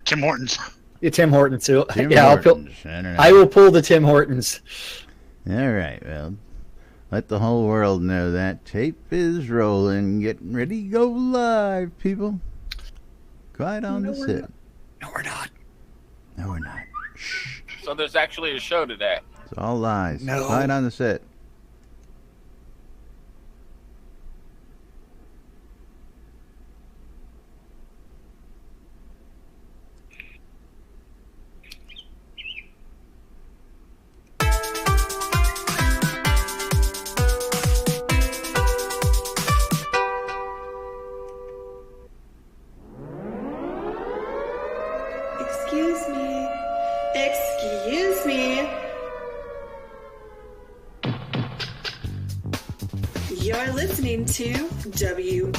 Tim Hortons. Yeah, Tim Hortons. Too. Tim Yeah, Hortons. I will pull the Tim Hortons. All right, well, let the whole world know that tape is rolling. Getting ready to go live, people. Quiet on the set. No, we're not. No, we're not. Shh. So there's actually a show today. It's all lies. No. Quiet on the set. Excuse me. Excuse me. You're listening to WRFB,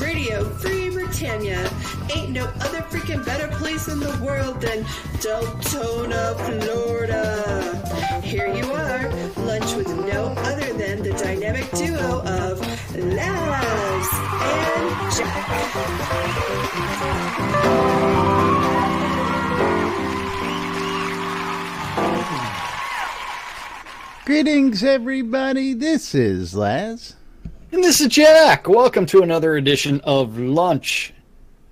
Radio Free Britannia. Ain't no other freaking better place in the world than Deltona, Florida. Here you are, lunch with no other than the dynamic duo of Laz and Jack. Greetings, everybody. This is Laz. And this is Jack. Welcome to another edition of Lunch.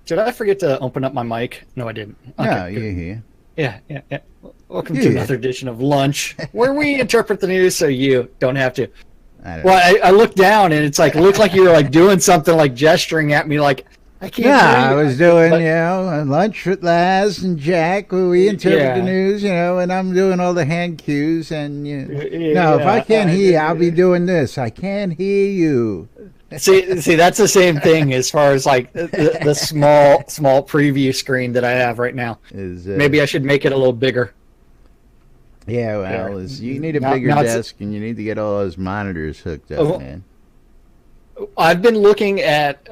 Did I forget to open up my mic? No, I didn't. Okay, No, good. you're here. Yeah. Welcome to another edition of Lunch, where we interpret the news so you don't have to. I don't Well, I looked down and it's like it looked like you were like doing something, like gesturing at me, like I can't. Yeah, hear I you. was doing, But- a lunch with Laz and Jack where we interpret Yeah. the news, and I'm doing all the hand cues. And Yeah, no, if I can't hear you, I- I'll be doing this. I can't hear you. See, that's the same thing as far as like the small preview screen that I have right now. Is Maybe I should make it a little bigger. Yeah, well, There. you need a Now- bigger now it's- desk, and you need to get all those monitors hooked up, Oh. man. I've been looking at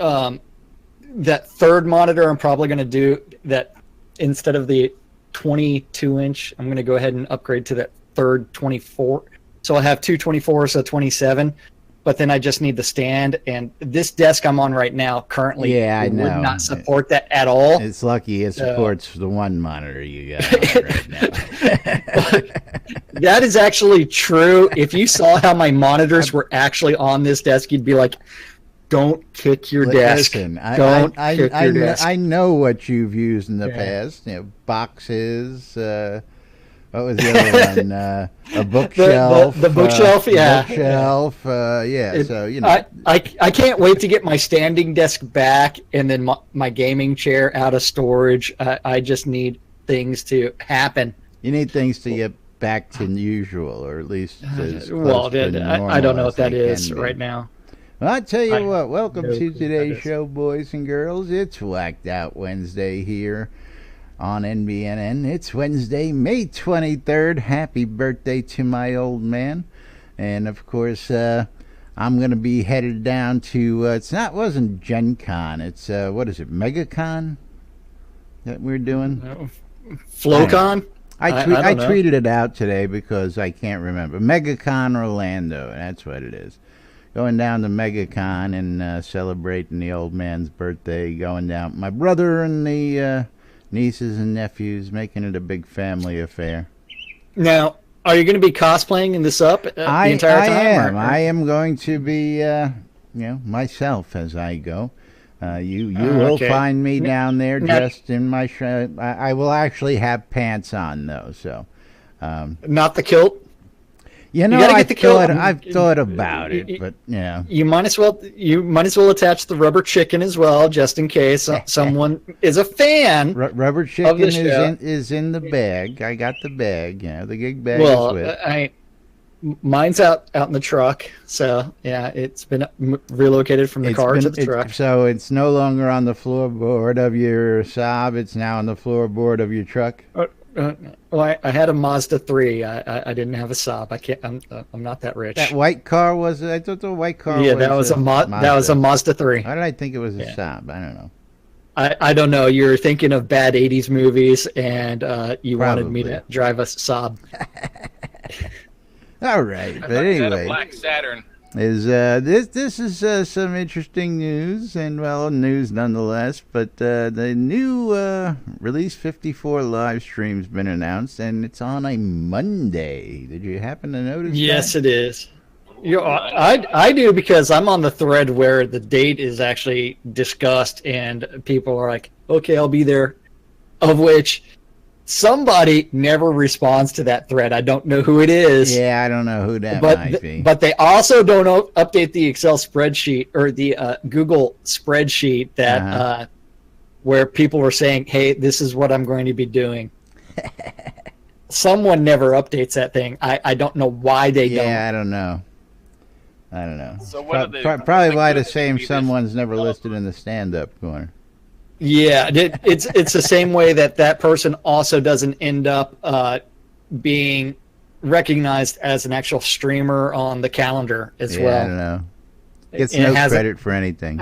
that third monitor. I'm probably going to do that instead of the 22-inch. I'm going to go ahead and upgrade to that third 24. So I have two 24s, so 27. But then I just need the stand, and this desk I'm on right now currently Yeah, I know. would not support that at all. It's lucky it supports the one monitor you got on right now. That is actually true. If you saw how my monitors were actually on this desk, you'd be like, "Don't kick your desk. Listen, Don't I kick your desk." I know what you've used in the Yeah. past. Boxes. What was the other one? A bookshelf. the bookshelf, yeah. Bookshelf. Yeah. It- So I can't wait to get my standing desk back and then my gaming chair out of storage. I just need things to happen. you need things to get back to usual, or at least as Well, close to I don't know normal what that as they is can be. right now. Well, I tell you I what, welcome no to clue what today's that is. show, boys and girls. It's Whacked Out Wednesday here on NBNN. It's Wednesday, May 23rd. Happy birthday to my old man. And, of course, I'm going to be headed down to, wasn't Gen Con. It's, what is it, MegaCon that we're doing? Flowcon? I don't know. tweeted it out today because I can't remember. MegaCon Orlando, that's what it is. Going down to MegaCon and celebrating the old man's birthday. Going down with my brother and the nieces and nephews, making it a big family affair. Now, are you going to be cosplaying this up the entire time? I am going to be, myself as I go. You will okay. find me down there Now- dressed in my shirt. I will actually have pants on though, so. Not the kilt? gotta get the kilt. I've thought about it, but yeah. You might as well attach the rubber chicken as well, just in case someone is a fan. Rubber chicken the show. is in the bag. I got the bag. The gig bag Well, is with. mine's out in the truck, so yeah, it's been relocated from the car to the truck. So it's no longer on the floorboard of your Saab. It's now on the floorboard of your truck. Well, I had a Mazda 3. I didn't have a Saab. I can't. I'm not that rich. That white car was. I thought the white car. Yeah, was that was a Mazda 3. Why did I think it was a Saab? I don't know. I don't know. You're thinking of bad '80s movies, and you wanted me to drive a Saab. All right, I but thought you had a anyway. black Saturn. is this is some interesting news, and well, news nonetheless. But the new Release 54 live stream's been announced, and it's on a Monday. Did you happen to notice? Yes, that? it is. I do, because I'm on the thread where the date is actually discussed, and people are like, "Okay, I'll be there," of which somebody never responds to that thread. I don't know who it is. Yeah, I don't know who that might be. But they also don't update the Excel spreadsheet or the Google spreadsheet that where people were saying, "Hey, this is what I'm going to be doing." Someone never updates that thing. I don't know why they don't. Yeah, I don't know. So what are they? Probably why the same someone's never listed in the stand-up corner. Yeah, it's the same way that person also doesn't end up being recognized as an actual streamer on the calendar as well. I don't know. Gets no credit for anything.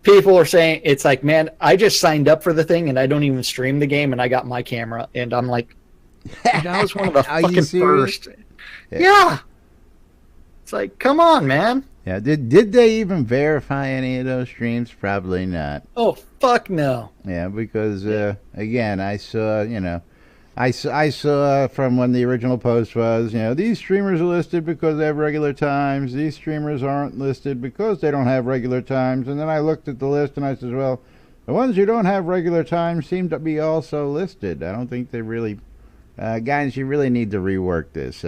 People are saying, it's like, man, I just signed up for the thing and I don't even stream the game, and I got my camera, and I'm like, dude, I was one of the fucking first. Yeah. It's like, come on, man. Yeah, did they even verify any of those streams? Probably not. Oh, fuck no. Yeah, because again, I saw, I saw from when the original post was, these streamers are listed because they have regular times. These streamers aren't listed because they don't have regular times. And then I looked at the list and I said, well, the ones who don't have regular times seem to be also listed. I don't think they really, guys, you really need to rework this.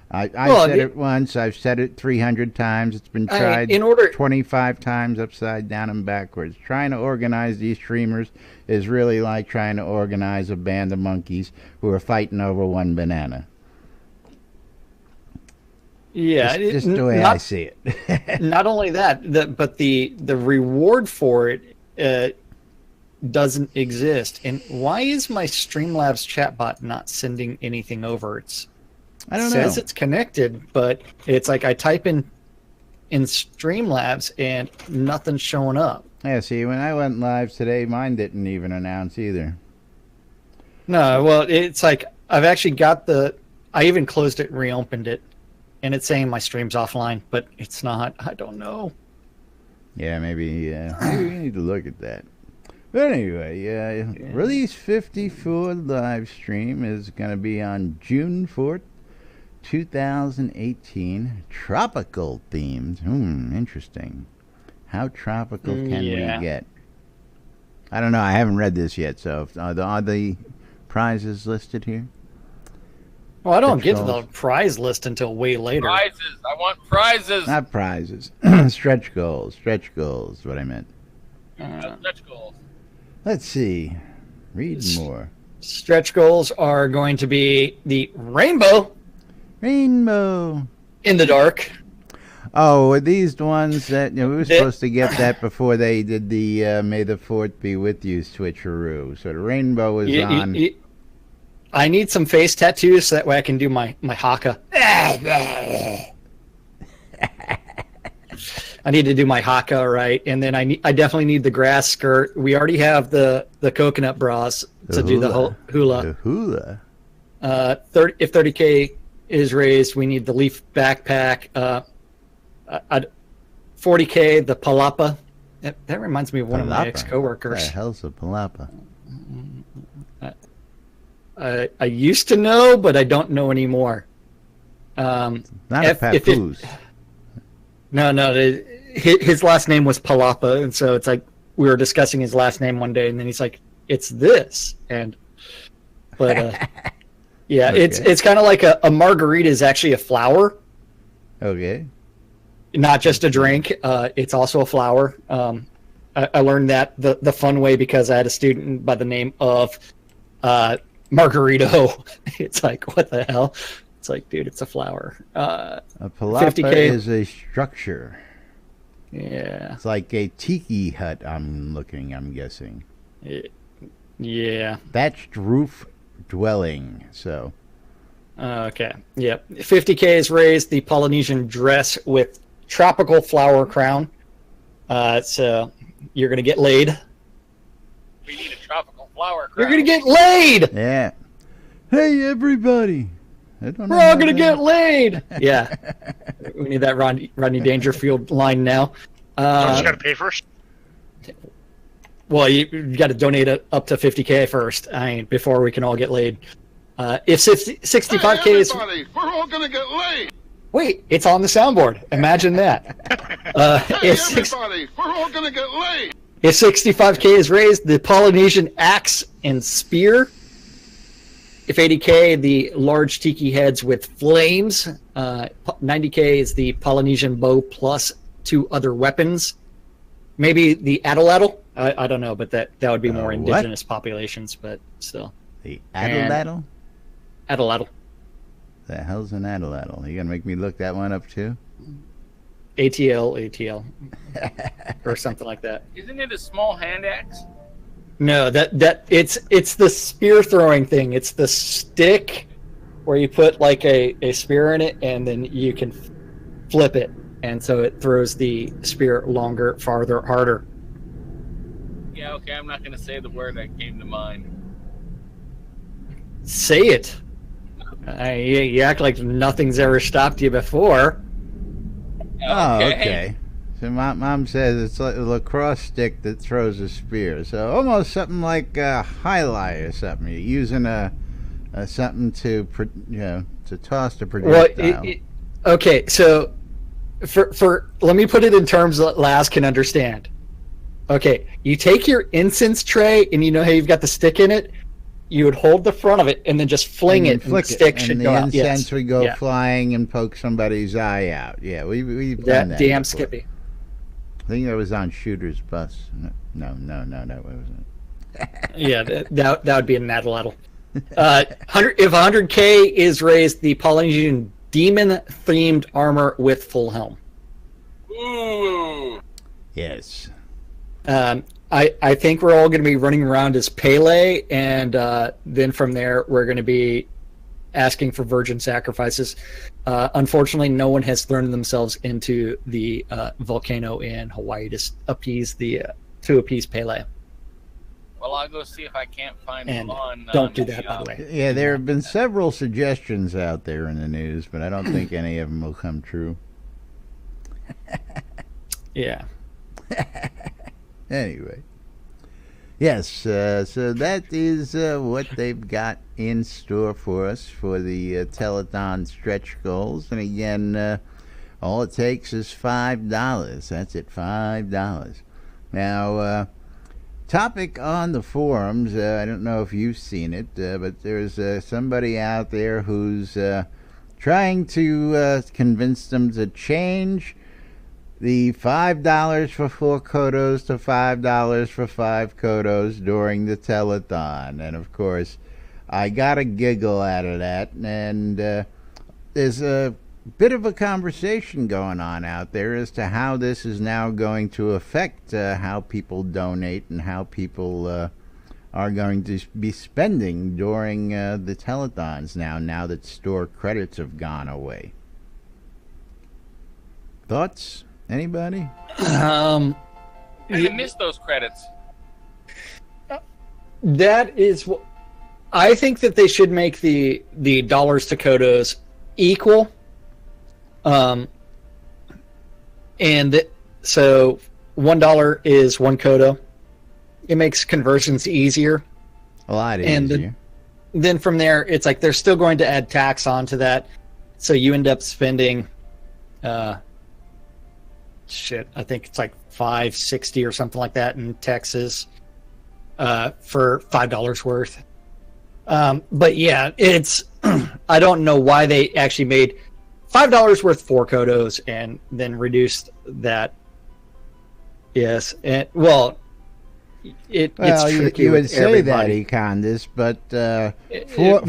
I said it once. I've said it 300 times. It's been tried 25 times upside down and backwards. Trying to organize these streamers is really like trying to organize a band of monkeys who are fighting over one banana. Yeah, just the way I see it. Not only that, but the reward for it doesn't exist. And why is my Streamlabs chatbot not sending anything over? I don't know. It says it's connected, but it's like I type in Streamlabs and nothing's showing up. Yeah, see, when I went live today, mine didn't even announce either. No, well, it's like I've actually got I even closed it and reopened it, and it's saying my stream's offline, but it's not. I don't know. Yeah, maybe we need to look at that. But anyway, Release 54 live stream is going to be on June 4th. 2018, tropical themed. Interesting. How tropical can we get? I don't know. I haven't read this yet. So, are the prizes listed here? Well, I don't get to the prize list until way later. Prizes. I want prizes. Not prizes. Stretch goals. Stretch goals. Is what I meant. Stretch goals. Let's see. Read more. Stretch goals are going to be the rainbow. Rainbow in the dark. Oh, are these the ones that we were supposed to get that before they did the May the 4th be with you switcheroo? So the rainbow is on. I need some face tattoos so that way I can do my haka. I need to do my haka, right? And then I definitely need the grass skirt. We already have the coconut bras to do the hula. The hula. If 30K is raised, we need the leaf backpack. 40K, the palapa. That reminds me of one of my ex-coworkers. What the hell's a palapa? I used to know, but I don't know anymore. Not a papoose. No. His last name was Palapa, and so it's like we were discussing his last name one day, and then he's like, "It's this," yeah, okay. It's kind of like a margarita is actually a flower. Okay. Not just a drink. It's also a flower. I learned that the fun way because I had a student by the name of Margarito. It's like, what the hell? It's like, dude, it's a flower. A palapa 50K is a structure. Yeah. It's like a tiki hut, I'm guessing. Yeah. Thatched roof dwelling, so. Okay, yep. 50K is raised, the Polynesian dress with tropical flower crown. So you're going to get laid. We need a tropical flower crown. You're going to get laid! Yeah. Hey, everybody. We're all going to get laid! Yeah. We need that Rodney Dangerfield line now. Don't you got to pay first? Well, you got to donate up to $50K first. I mean, before we can all get laid. If 65K is, we're all gonna get laid. wait, it's on the soundboard. Imagine that. Everybody, we're all gonna get laid. If 65K is raised, the Polynesian axe and spear. If 80K, the large tiki heads with flames. 90K is the Polynesian bow plus 2 other weapons. Maybe the Addle-Addle? I don't know, but that would be more indigenous populations, but still. The Addle-Addle? Addle-Addle. The hell's an Addle-Addle? You gonna make me look that one up too? ATL, or something like that. Isn't it a small hand axe? No, that it's the spear throwing thing. It's the stick where you put like a spear in it, and then you can flip it, and so it throws the spear longer, farther, harder. Yeah, okay, I'm not going to say the word that came to mind. Say it. You act like nothing's ever stopped you before. Oh, okay. So my mom says it's like a lacrosse stick that throws a spear. So almost something like a highlight or something. You're using a something to toss the projectile. Well, okay. So for let me put it in terms that Laz can understand. Okay, you take your incense tray, and you know how you've got the stick in it. You would hold the front of it and then just fling it, and the stick should go out. And the incense would go flying and poke somebody's eye out. Yeah, we've done that. Damn before. Skippy. I think that was on Shooter's bus. No, it wasn't. Yeah, that would be an Addle-Addle. If 100K is raised, the Polynesian demon-themed armor with full helm. Ooh. Yes. I think we're all going to be running around as Pele, and then from there we're going to be asking for virgin sacrifices. Unfortunately, no one has thrown themselves into the volcano in Hawaii to appease Pele. Well, I'll go see if I can't find And him on. don't do that, by the way. Yeah, there have been several suggestions out there in the news, but I don't think any of them will come true. Yeah. Anyway. Yes, so that is what they've got in store for us for the telethon stretch goals. And again, all it takes is $5. That's it, $5. Now, topic on the forums, I don't know if you've seen it, but there's somebody out there who's trying to convince them to change the $5 for 4 kodos to $5 for 5 kodos during the telethon. And of course, I got a giggle out of that. And there's a bit of a conversation going on out there as to how this is now going to affect how people donate and how people are going to be spending during the telethons now that store credits have gone away. Thoughts? Anybody? I missed those credits. That is what I think, that they should make the dollars to kodos equal. And so $1 is 1 kodo. It makes conversions easier. A lot easier. And then from there, it's like they're still going to add tax onto that. So you end up spending I think it's like $5.60 or something like that in Texas for $5 worth. But yeah, it's I don't know why they actually made $5 worth 4 kodos and then reduced that. Yes, and it's tricky. You would with say everybody. that, Econdas, but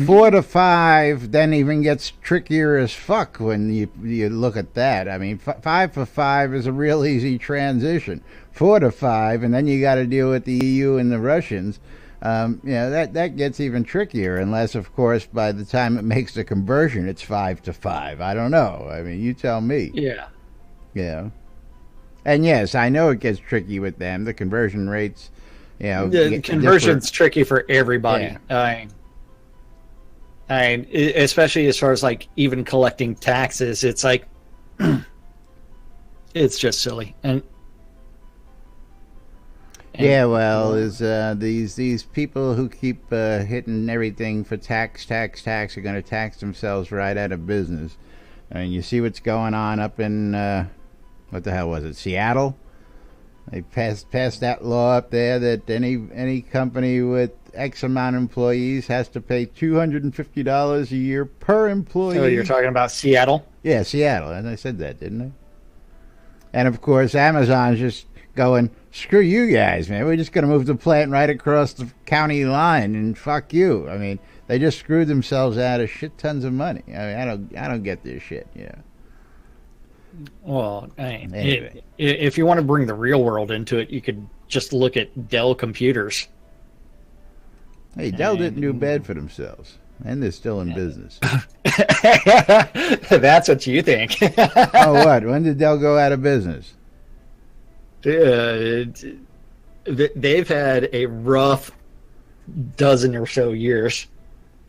4 to 5 then even gets trickier as fuck when you look at that. I mean, 5 for 5 is a real easy transition. 4 to 5, and then you got to deal with the EU and the Russians. That gets even trickier, unless, of course, by the time it makes the conversion, it's 5 to 5. I don't know. I mean, you tell me. Yeah. Yeah. And yes, I know it gets tricky with them. The conversion rates, the conversion's tricky for everybody. Yeah. I mean, especially as far as like even collecting taxes, it's like It's just silly. And yeah, well, is these people who keep hitting everything for tax are going to tax themselves right out of business. I mean, you see what's going on up in what the hell was it, Seattle? They passed that law up there that any company with X amount of employees has to pay $250 a year per employee. Oh, you're talking about Seattle? Yeah, Seattle. And I said that, didn't I? And of course, Amazon's just going, screw you guys, man. We're just going to move the plant right across the county line and fuck you. I mean, they just screwed themselves out of shit tons of money. I mean, I don't get this shit. Yeah. Well, I mean, Anyway. if you want to bring the real world into it, you could just look at Dell computers. Hey, Dell didn't do bad for themselves, and they're still in business. That's what you think. Oh, what? When did Dell go out of business? They've had a rough dozen or so years.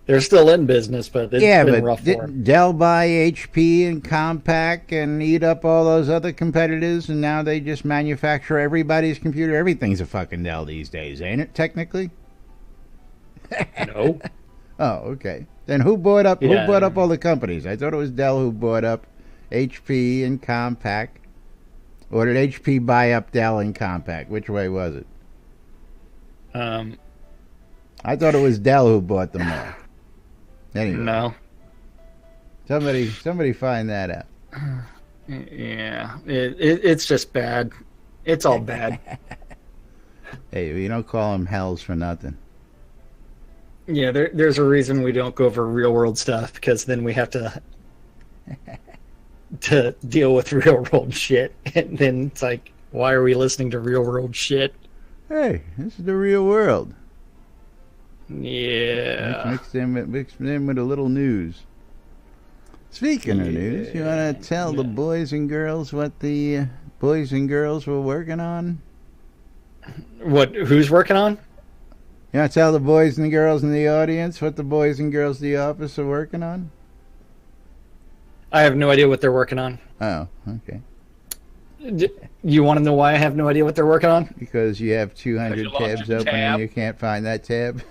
They're still in business, but it's been rough for them. Didn't Dell buy HP and Compaq and eat up all those other competitors, and now they just manufacture everybody's computer? Everything's a fucking Dell these days, ain't it, technically? No. Oh, okay. Then who bought up all the companies? I thought it was Dell who bought up HP and Compaq. Or did HP buy up Dell and Compaq? Which way was it? I thought it was Dell who bought them all. Anyway. No. Somebody find that out. Yeah. It's just bad. It's all bad. Hey, you don't call them hells for nothing. Yeah, there's a reason we don't go over real world stuff, because then we have to deal with real world shit. And then it's like, why are we listening to real world shit? Hey, this is the real world. Yeah. Mixed in with a little news. Speaking of news, you want to tell the boys and girls what the boys and girls were working on? What? Who's working on? You want to tell the boys and girls in the audience what the boys and girls of the office are working on? I have no idea what they're working on. Oh, okay. You want to know why I have no idea what they're working on? Because you have 200 tabs open and you can't find that tab?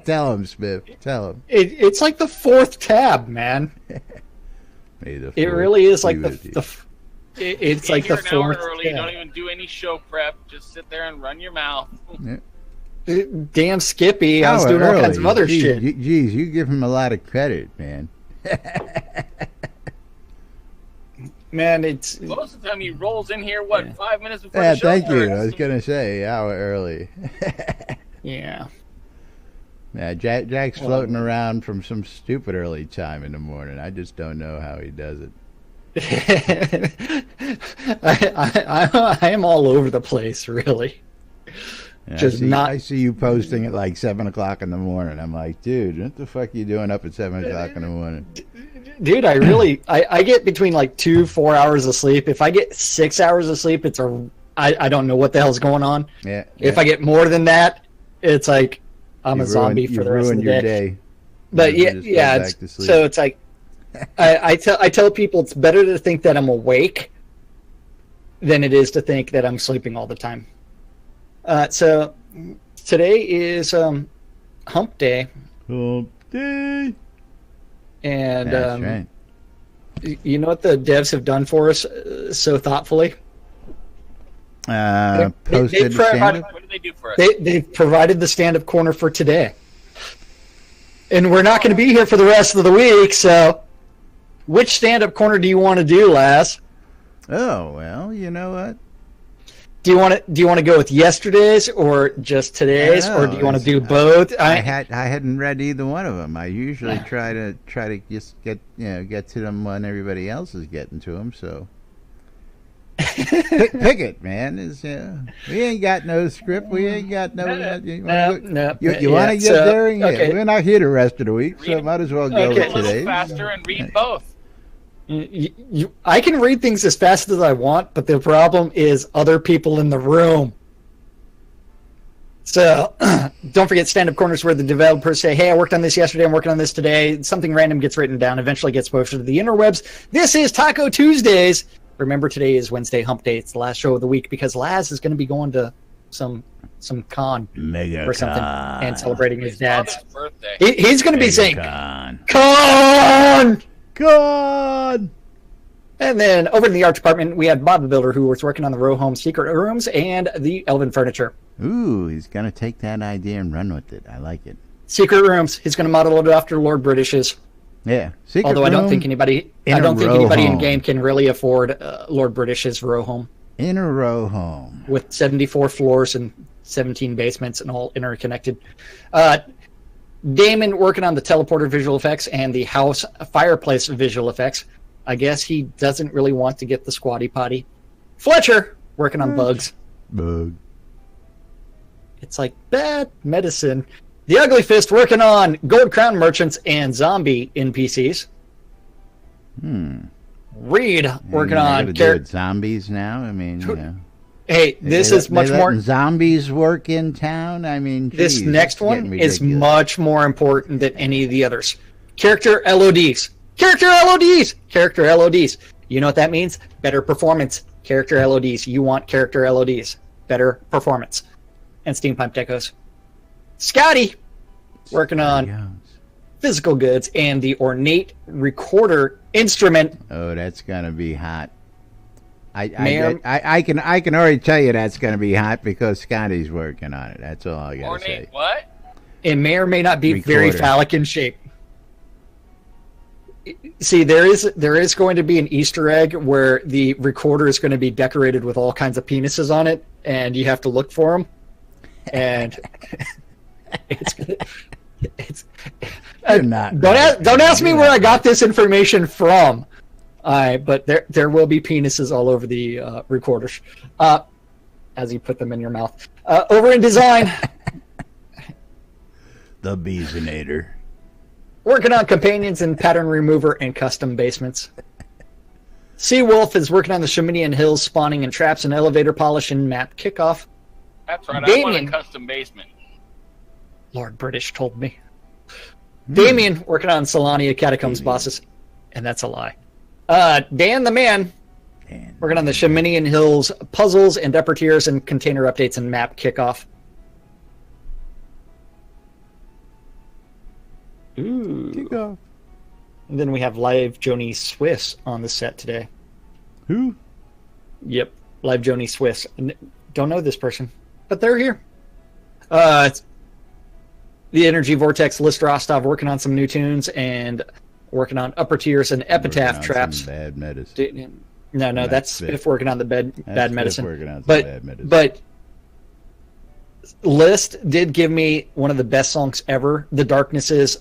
Tell him, Smith. Tell him. It's like the fourth tab, man. It really is like it's like the fourth early, tab. Don't even do any show prep. Just sit there and run your mouth. Damn Skippy, I was doing all kinds of other shit. Geez, you give him a lot of credit, man. Man, it's most of the time he rolls in here. 5 minutes before Yeah, the show thank you. starts? I was gonna say hour early. yeah. Yeah, Jack's floating around from some stupid early time in the morning. I just don't know how he does it. I am all over the place, really. Yeah, I see you posting at like 7 o'clock in the morning. I'm like, dude, what the fuck are you doing up at 7 o'clock in the morning? Dude, I really I get between like 2-4 hours of sleep. If I get 6 hours of sleep, I don't know what the hell's going on. Yeah. If I get more than that, it's like I'm a zombie for the rest of the day. But yeah, so it's like I tell people it's better to think that I'm awake than it is to think that I'm sleeping all the time. So today is Hump Day. Hump Day. And That's right. You know what the devs have done for us so thoughtfully? Posted stand-up? What did they do for us? They've provided the stand-up corner for today. And we're not going to be here for the rest of the week, so which stand-up corner do you want to do, Laz? Oh, well, you know what? Do you want to go with yesterday's or just today's, or do you want to do both? I hadn't read either one of them. I usually try to just get to them when everybody else is getting to them. So pick it, man. We ain't got no script. We ain't got no. You want to get there? Okay. We're not here the rest of the week, so might as well go with today. Faster and read both. I can read things as fast as I want, but the problem is other people in the room. So don't forget stand-up corners where the developers say, hey, I worked on this yesterday, I'm working on this today. Something random gets written down, eventually gets posted to the interwebs. This is Taco Tuesdays. Remember, today is Wednesday Hump Day. It's the last show of the week because Laz is going to be going to some con Mega or something con. and celebrating his dad's birthday. He's going to be saying, Con. con! Con! And then over in the art department, we had Bob the Builder, who was working on the row home secret rooms and the Elven furniture. Ooh, he's going to take that idea and run with it. I like it. Secret rooms. He's going to model it after Lord British's. Yeah. Secret Although I don't room think anybody in game can really afford Lord British's row home in a row home with 74 floors and 17 basements and all interconnected. Damon working on the teleporter visual effects and the house fireplace visual effects. I guess he doesn't really want to get the squatty potty. Fletcher working on bugs. Bug. It's like bad medicine. The Ugly Fist working on Gold Crown merchants and zombie NPCs. Reed working on zombies now. I mean, you know. Hey, this is much more. Zombies work in town. I mean, this next one is much more important than any of the others. Character LODs. Character LODs. Character LODs. You know what that means? Better performance. Character LODs. You want character LODs. Better performance. And steam pipe decos. Scotty working on physical goods and the ornate recorder instrument. Oh, that's gonna be hot. I can already tell you that's gonna be hot because Scotty's working on it. That's all I gotta say. Ornate what? It may or may not be very phallic in shape. See, there is going to be an Easter egg where the recorder is going to be decorated with all kinds of penises on it, and you have to look for them. And don't ask me where I got this information from. But there will be penises all over the recorders as you put them in your mouth. Over in design, the Beesonator. Working on companions and pattern remover and custom basements. Seawolf is working on the Sheminian Hills spawning and traps and elevator polish and map kickoff. That's right, I want a custom basement. Lord British told me. Damien working on Solania Catacombs bosses, and that's a lie. Dan the Man working on the Sheminian Hills puzzles and upper tiers and container updates and map kickoff. Ooh. Kickoff. And then we have live Joni Swiss on the set today. Who? Yep, live Joni Swiss. Don't know this person, but they're here. The Energy Vortex List Rostov working on some new tunes and working on upper tiers and epitaph traps. Bad medicine. No, that's Spiff working on the bad medicine. Working on bad medicine. But List did give me one of the best songs ever. The Darknesses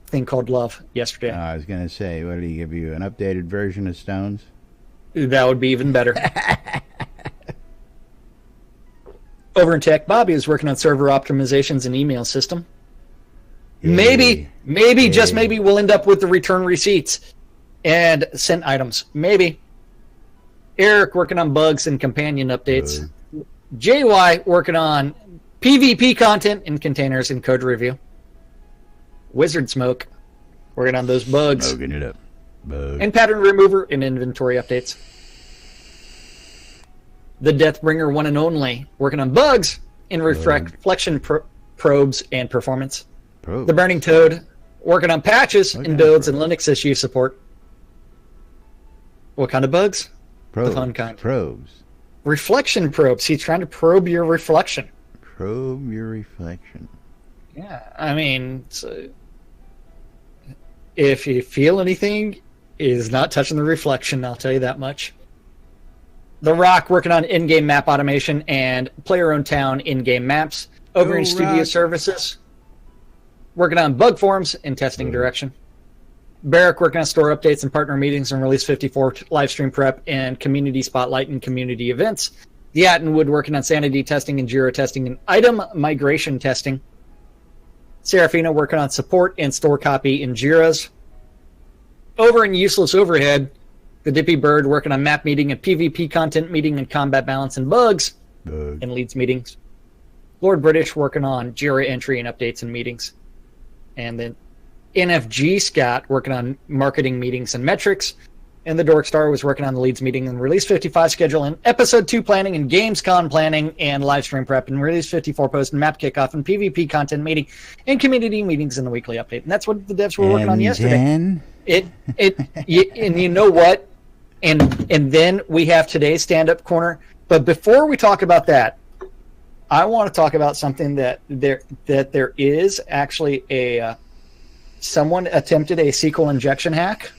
thing called Love yesterday. I was gonna say, what did he give you? An updated version of Stones? That would be even better. Over in tech, Bobby is working on server optimizations and email system. Maybe, just maybe we'll end up with the return receipts and sent items. Maybe. Eric working on bugs and companion updates. JY working on PvP content in containers and code review. Wizard Smoke working on those bugs. Smoking it up. Bug. And pattern remover and inventory updates. The Deathbringer one and only working on bugs in reflection probes and performance. The Burning Toad working on patches and builds and Linux issue support. What kind of bugs? Probes. The fun kind. Probes. Reflection probes. He's trying to probe your reflection. Probe your reflection. Yeah, I mean, if you feel anything, is not touching the reflection, I'll tell you that much. The Rock working on in-game map automation and player-owned town in-game maps. Over in Studio Services, working on bug forms and testing direction. Barrick working on store updates and partner meetings and Release 54 live stream prep and community spotlight and community events. The Attenwood working on sanity testing and Jira testing and item migration testing. Serafina working on support and store copy in Jiras. Over in Useless Overhead, the Dippy Bird working on map meeting and PvP content meeting and combat balance and bugs and leads meetings. Lord British working on Jira entry and updates and meetings. And then NFG Scott working on marketing meetings and metrics. And the Dork Star was working on the Leads meeting and Release 55 schedule and Episode 2 planning and Gamescom planning and live stream prep and Release 54 post and map kickoff and PvP content meeting and community meetings and the weekly update. And that's what the devs were working on yesterday. And you know what? And then we have today's stand-up corner. But before we talk about that, I want to talk about something that there is actually a someone attempted a SQL injection hack.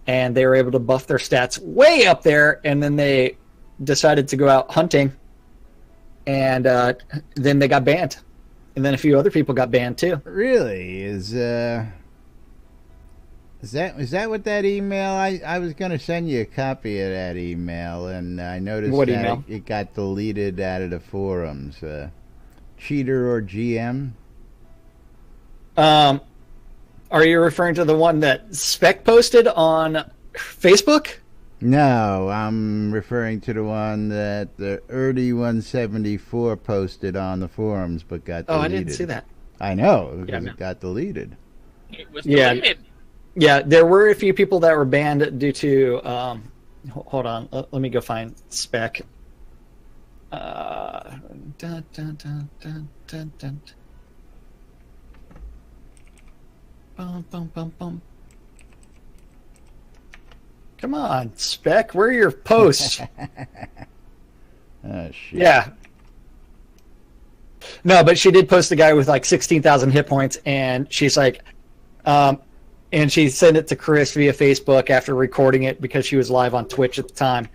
And they were able to buff their stats way up there, and then they decided to go out hunting, and then they got banned. And then a few other people got banned too. Really? Is that what that email? I was going to send you a copy of that email, and I noticed what that email? It got deleted out of the forums. Cheater or GM? Are you referring to the one that Spec posted on Facebook? No, I'm referring to the one that the Erdy 174 posted on the forums, but got deleted. Oh, I didn't see that. I know, because it got deleted. It was deleted. Yeah, there were a few people that were banned due to... hold on, let me go find Spec. Dun, dun, dun, dun, dun, dun. Bum, bum, bum, bum. Come on, Spec. Where are your posts? Oh, shit. Yeah. No, but she did post the guy with like 16,000 hit points, and she's like, and she sent it to Chris via Facebook after recording it because she was live on Twitch at the time.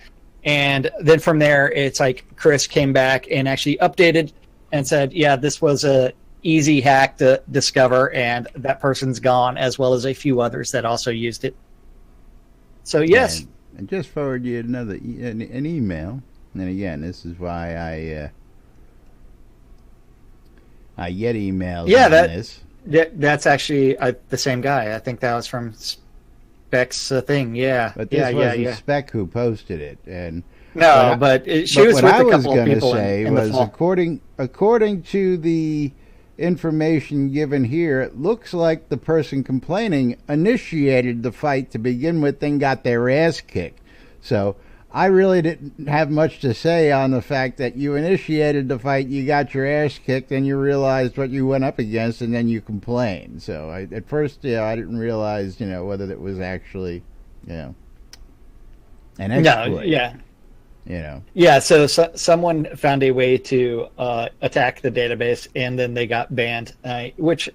And then from there, it's like Chris came back and actually updated and said, yeah, this was a easy hack to discover, and that person's gone, as well as a few others that also used it. So yes, and just forward you another an email. And again, this is why I get emails. Yeah, on this. That's actually the same guy. I think that was from Spec's thing. Yeah, but this wasn't Spec who posted it, and no, but she was with a couple of people. What I was going to say was, according to the information given here, it looks like the person complaining initiated the fight to begin with, then got their ass kicked. So I really didn't have much to say on the fact that you initiated the fight, you got your ass kicked, and you realized what you went up against, and then you complained. So at first, I didn't realize, whether it was actually, an exploit. No, yeah. Yeah, so someone found a way to attack the database, and then they got banned, which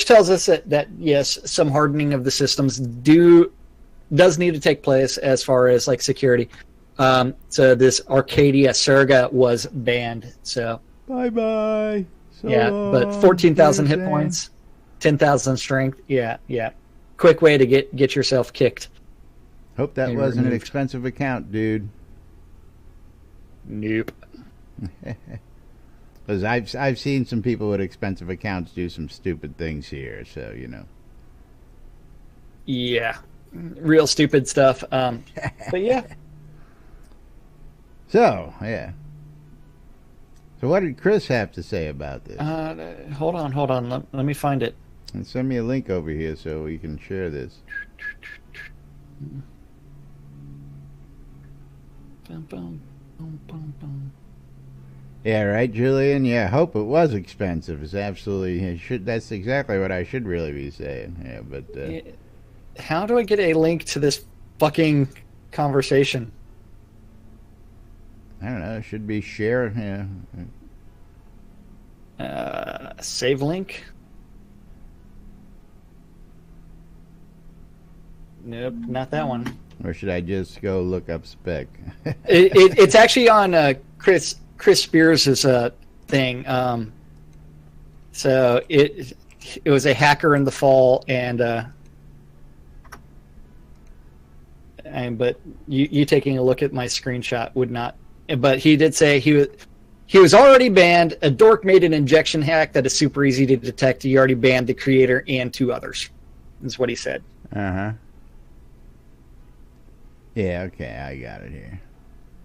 tells us that yes, some hardening of the systems does need to take place as far as like security. So this Arcadia Surga was banned. So bye. But 14,000 hit points, 10,000 strength. Yeah. Quick way to get yourself kicked. Hope that wasn't an expensive account, dude. Nope. Because I've seen some people with expensive accounts do some stupid things here, so Yeah, real stupid stuff. But yeah. So yeah. So what did Chris have to say about this? Hold on. Let me find it. And send me a link over here so we can share this. Yeah, right, Julian? Yeah, hope it was expensive. It's absolutely... That's exactly what I should really be saying. Yeah, but... How do I get a link to this fucking conversation? I don't know. It should be share. Yeah. Save link? Nope, not that one. Or should I just go look up Spec? It's actually on Chris Spears' thing. So it was a hacker in the fall, but you taking a look at my screenshot would not. But he did say he was already banned. A dork made an injection hack that is super easy to detect. He already banned the creator and 2 others. Is what he said. Uh-huh. Yeah, okay, I got it here.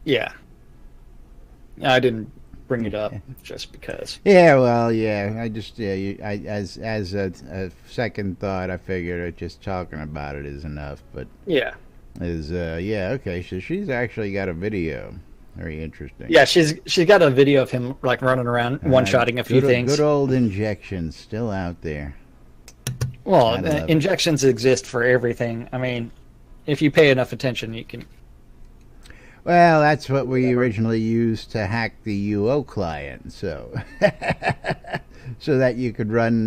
Yeah. I didn't bring it up just because. Yeah, well, yeah. I just as a second thought, I figured just talking about it is enough. But Yeah. okay. So she's actually got a video. Very interesting. Yeah, she's got a video of him like running around, one-shotting a few things. Good old injections still out there. Well, injections exist for everything. I mean, if you pay enough attention, you can. Well, that's what we originally used to hack the UO client, so so that you could run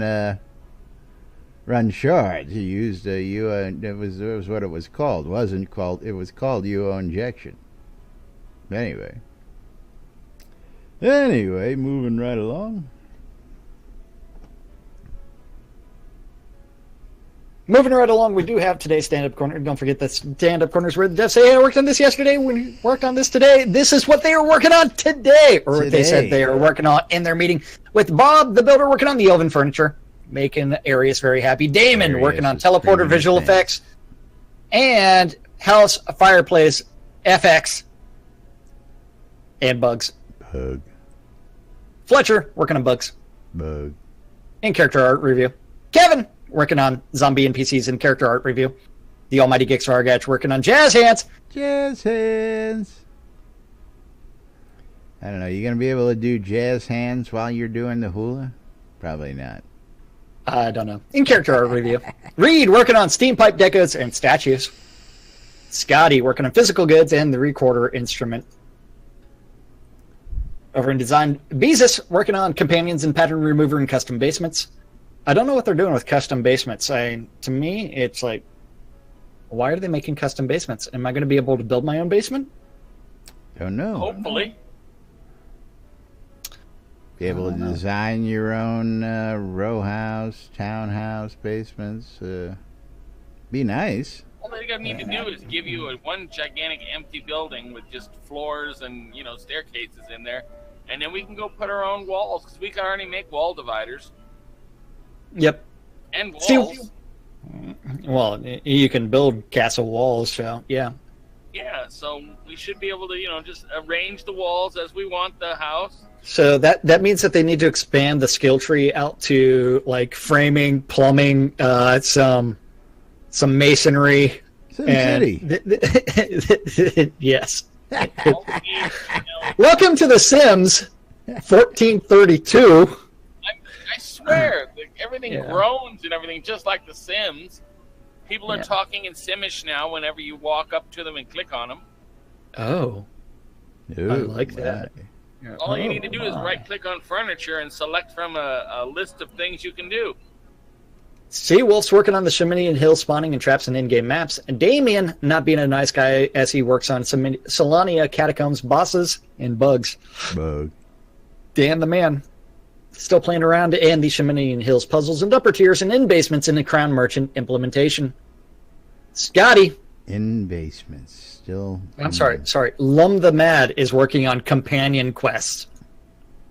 shards. You used a UO. It was what it was called. It wasn't called. It was called UO injection. Anyway, moving right along. Moving right along, we do have today's stand-up corner. Don't forget that stand-up corners where the devs say, hey, I worked on this yesterday, we worked on this today. This is what they are working on today. Or what they said they are working on in their meeting with Bob, the builder, working on the Elven furniture, making Arius very happy. Damon working on teleporter visual effects. And House Fireplace FX and bugs. Bug. Fletcher working on bugs. Bug. And character art review. Kevin working on zombie NPCs and character art review. The almighty Gix Vargatch working on Jazz Hands. Jazz Hands. I don't know. You going to be able to do jazz hands while you're doing the hula? Probably not. I don't know. In character art review. Reed working on steam pipe decos and statues. Scotty working on physical goods and the recorder instrument. Over in design, Beezus working on companions and pattern remover and custom basements. I don't know what they're doing with custom basements. To me, it's like, why are they making custom basements? Am I going to be able to build my own basement? Don't know. Hopefully. Be able to design your own row house, townhouse, basements. Be nice. All they need to do is give you one gigantic empty building with just floors and staircases in there, and then we can go put our own walls because we can already make wall dividers. Yep. And walls. Well, you can build castle walls, so yeah. Yeah, so we should be able to, just arrange the walls as we want the house. So that means that they need to expand the skill tree out to like framing, plumbing, some masonry, City. Yes. Welcome to The Sims 1432. I swear, everything groans and everything, just like The Sims. People are talking in Simish now whenever you walk up to them and click on them. Oh. Ooh, I like that. All you need to do is right-click on furniture and select from a list of things you can do. Seawolf's working on the Shiminian Hill spawning and traps and in-game maps. And Damien not being a nice guy as he works on some Solania catacombs, bosses, and bugs. Bug. Dan the man. Still playing around in the Shiminian Hills puzzles and upper tiers and in basements in the Crown Merchant implementation. Scotty. In basements. Still. I'm sorry. Lum the Mad is working on companion quests.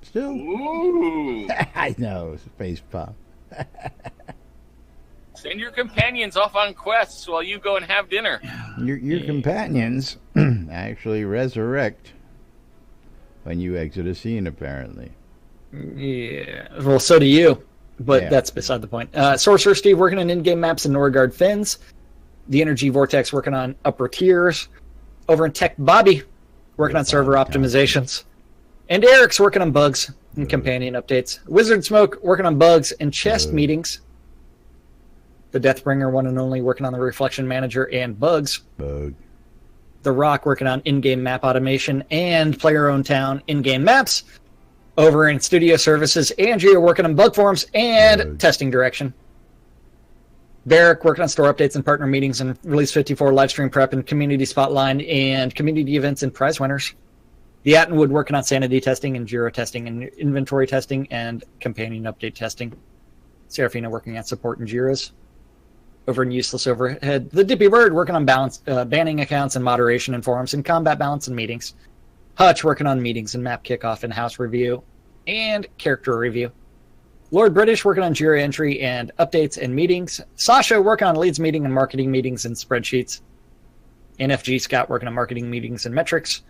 Still. Ooh. I know. Face pop. Send your companions off on quests while you go and have dinner. Your companions actually resurrect when you exit a scene, apparently. Yeah. Well, so do you. But that's beside the point. Sorcerer Steve working on in-game maps and Norgard Fins. The Energy Vortex working on upper tiers. Over in Tech, Bobby working on server optimizations. And Eric's working on bugs and companion updates. Wizard Smoke working on bugs and chest meetings. The Deathbringer one and only working on the Reflection Manager and bugs. Bug. The Rock working on in-game map automation and player-owned town in-game maps. Over in Studio Services, Andrea working on bug forms and testing direction. Derek working on store updates and partner meetings and Release 54 livestream prep and community spotlight and community events and prize winners. The Attenwood working on sanity testing and Jira testing and inventory testing and companion update testing. Serafina working on support and Jiras. Over in Useless Overhead, the Dippy Bird working on balance, banning accounts and moderation and forums and combat balance and meetings. Hutch working on meetings and map kickoff and house review and character review. Lord British working on Jira entry and updates and meetings. Sasha working on leads meeting and marketing meetings and spreadsheets. NFG Scott working on marketing meetings and metrics.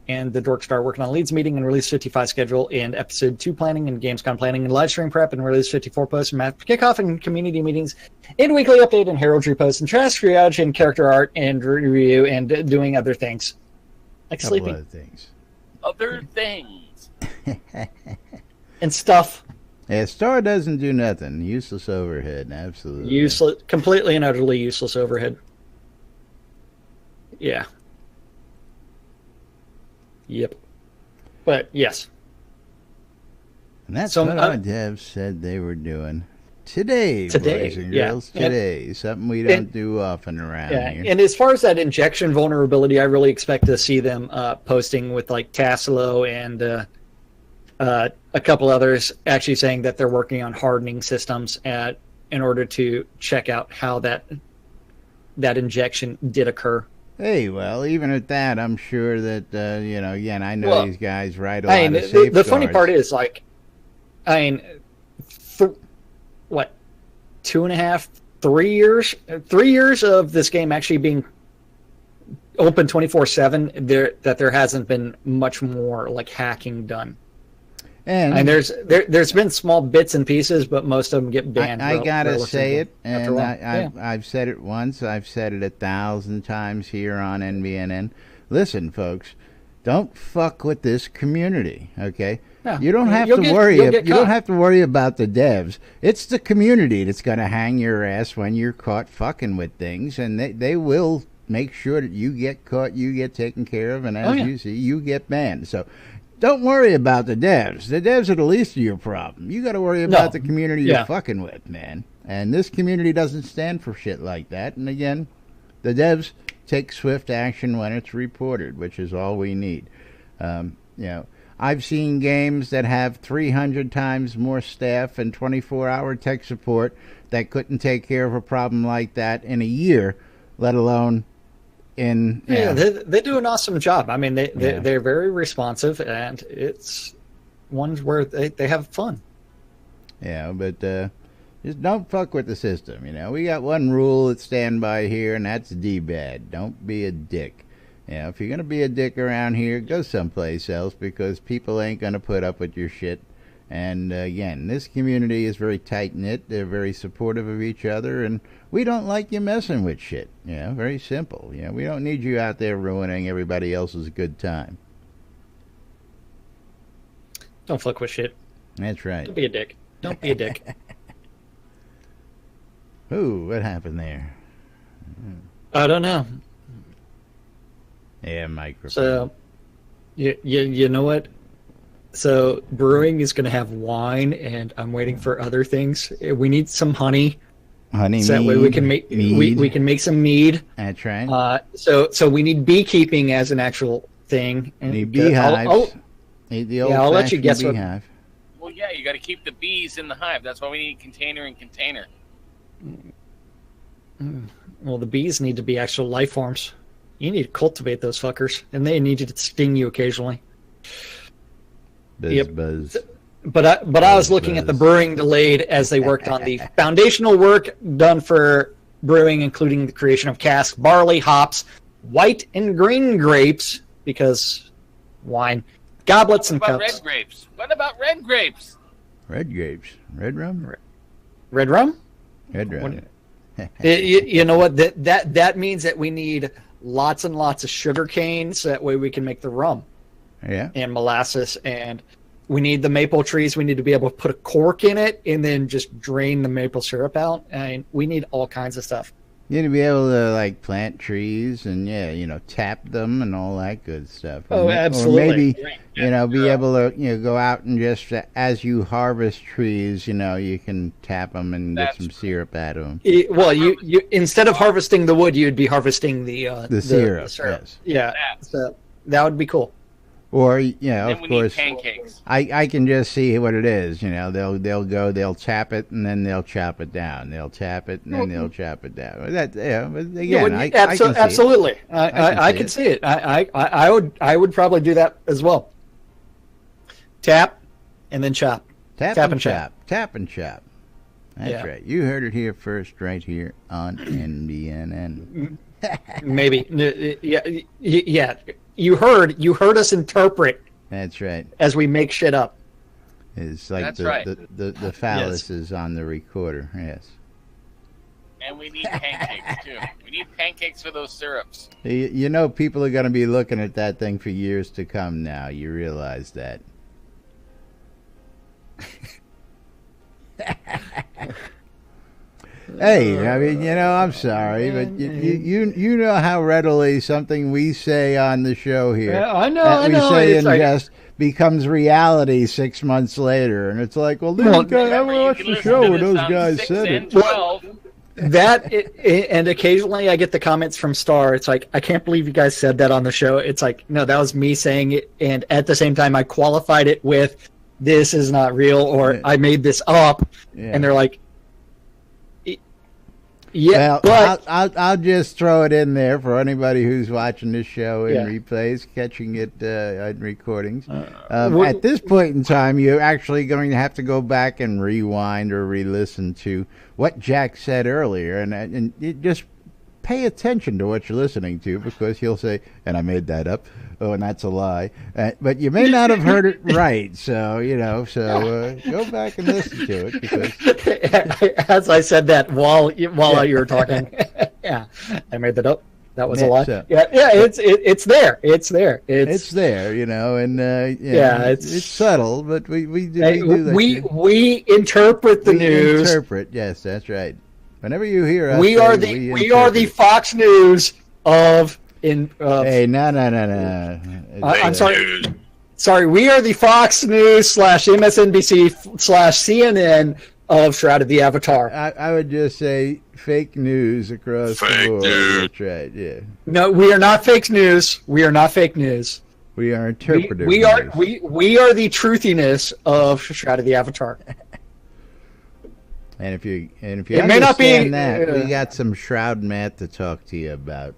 and the Dork Star working on Leads meeting and Release 55 schedule and Episode 2 planning and Gamescom planning and live stream prep and Release 54 posts and map kickoff and community meetings and weekly update and heraldry posts and trash triage and character art and review and doing other things. Like sleeping. Other things. Other things. And stuff. Yeah, Star doesn't do nothing. Useless overhead, absolutely. Useless, completely and utterly useless overhead. Yeah. Yep. But yes. And that's So, what our devs said they were doing today, boys and girls. Yeah. Today, something we don't do often around here. And as far as that injection vulnerability, I really expect to see them posting with like Tassilo and a couple others actually saying that they're working on hardening systems in order to check out how that injection did occur. Hey, well, even at that, I'm sure that, again, I know these guys write a lot of the safeguards. funny part is, like, 2.5, 3 years? 3 years of this game actually being open 24/7, that there hasn't been much more, like, hacking done. And there's been small bits and pieces, but most of them get banned. I gotta say it, and I've said it once. I've said it 1,000 times here on NBNN. Listen, folks, don't fuck with this community. Okay, you don't have to worry. You don't have to worry about the devs. It's the community that's gonna hang your ass when you're caught fucking with things, and they will make sure that you get caught, you get taken care of, and as you see, you get banned. So. Don't worry about the devs. The devs are the least of your problem. You got to worry about the community you're fucking with, man. And this community doesn't stand for shit like that. And again, the devs take swift action when it's reported, which is all we need. I've seen games that have 300 times more staff and 24-hour tech support that couldn't take care of a problem like that in a year, let alone... They do an awesome job. I mean, they're very responsive, and it's ones where they have fun. Yeah, but just don't fuck with the system. We got one rule at standby here, and that's D-bad. Don't be a dick. If you're gonna be a dick around here, go someplace else because people ain't gonna put up with your shit. And again, this community is very tight-knit. They're very supportive of each other, and we don't like you messing with shit. Very simple. We don't need you out there ruining everybody else's good time. Don't fuck with shit. That's right. Don't be a dick. Don't be a dick. Ooh, what happened there? I don't know. Yeah, microphone. So, you know what? So brewing is going to have wine, and I'm waiting for other things. We need some honey. Honey, so that way we can make we can make some mead. That's right. So we need beekeeping as an actual thing. And need beehives. I'll let you guess beehive. Well, yeah, you got to keep the bees in the hive. That's why we need container and container. Well, the bees need to be actual life forms. You need to cultivate those fuckers, and they need to sting you occasionally. Buzz. But I was looking at the brewing delayed as they worked on the foundational work done for brewing, including the creation of cask, barley, hops, white and green grapes, because wine, goblets and cups. Red grapes? What about red grapes? Red grapes. Red rum? Red rum? Red rum. You know what? That means that we need lots and lots of sugar cane, so that way we can make the rum. Yeah. And molasses, and we need the maple trees. We need to be able to put a cork in it and then just drain the maple syrup out. And we need all kinds of stuff. You need to be able to plant trees and tap them and all that good stuff. Oh, absolutely. Or maybe be able to go out and just as you harvest trees, you can tap them and get some syrup out of them. Well, you instead of harvesting the wood, you'd be harvesting the syrup. The syrup. Yes. Yeah, so that would be cool. Or of course, pancakes. I can just see what it is. They'll tap it and then they'll chop it down. They'll tap it and then they'll chop it down. But again, I can see absolutely. It. I can see it. I would probably do that as well. Tap and then chop. Tap and chop. Tap and chop. That's right. You heard it here first, right here on NBNN. Maybe. Yeah. you heard us interpret That's right. as we make shit up. It's like That's the, right. the phallus is on the recorder. Yes. And we need pancakes too. We need pancakes for those syrups. You know, people are going to be looking at that thing for years to come now. You realize that. Hey, I mean, you know, I'm sorry, but you know how readily something we say on the show here, Yeah, I know, that I we know. say It's in like- jest, becomes reality 6 months later, and it's like, well, Well, I Remember, you watched can the listen show to where this those on guys 6 said and it. 12. And occasionally I get the comments from Star. It's like, I can't believe you guys said that on the show. It's like, no, that was me saying it, and at the same time I qualified it with, this is not real, or Yeah. I made this up, Yeah. and they're like, yeah, Well, but I'll just throw it in there for anybody who's watching this show in Yeah. replays, catching it in recordings. what- At this point in time, you're actually going to have to go back and rewind or re-listen to what Jack said earlier, and you just pay attention to what you're listening to, because he'll say, and I made that up. Oh, and that's a lie. But you may not have heard it right, so, you know, go back and listen to it, because as I said that while you were talking, yeah, I made that up. That was a Yeah, lie. so- Yeah, it's there. It's there. it's there, you know, and Yeah, it's subtle, but we do Hey, let you- we interpret the we news. interpret. Yes, that's right. Whenever you hear us, We say are the interpret. Fox News of in. Hey, no. I'm sorry. Sorry, we are the Fox News / MSNBC / CNN of Shroud of the Avatar. I would just say fake news across the Fake board. news. That's right. Yeah, No, we are not fake news. We are not fake news. we are We, interpreters. we are we are the truthiness of Shroud of the Avatar. And if you It may not be- understand that, we got some Shroud Matt to talk to you about.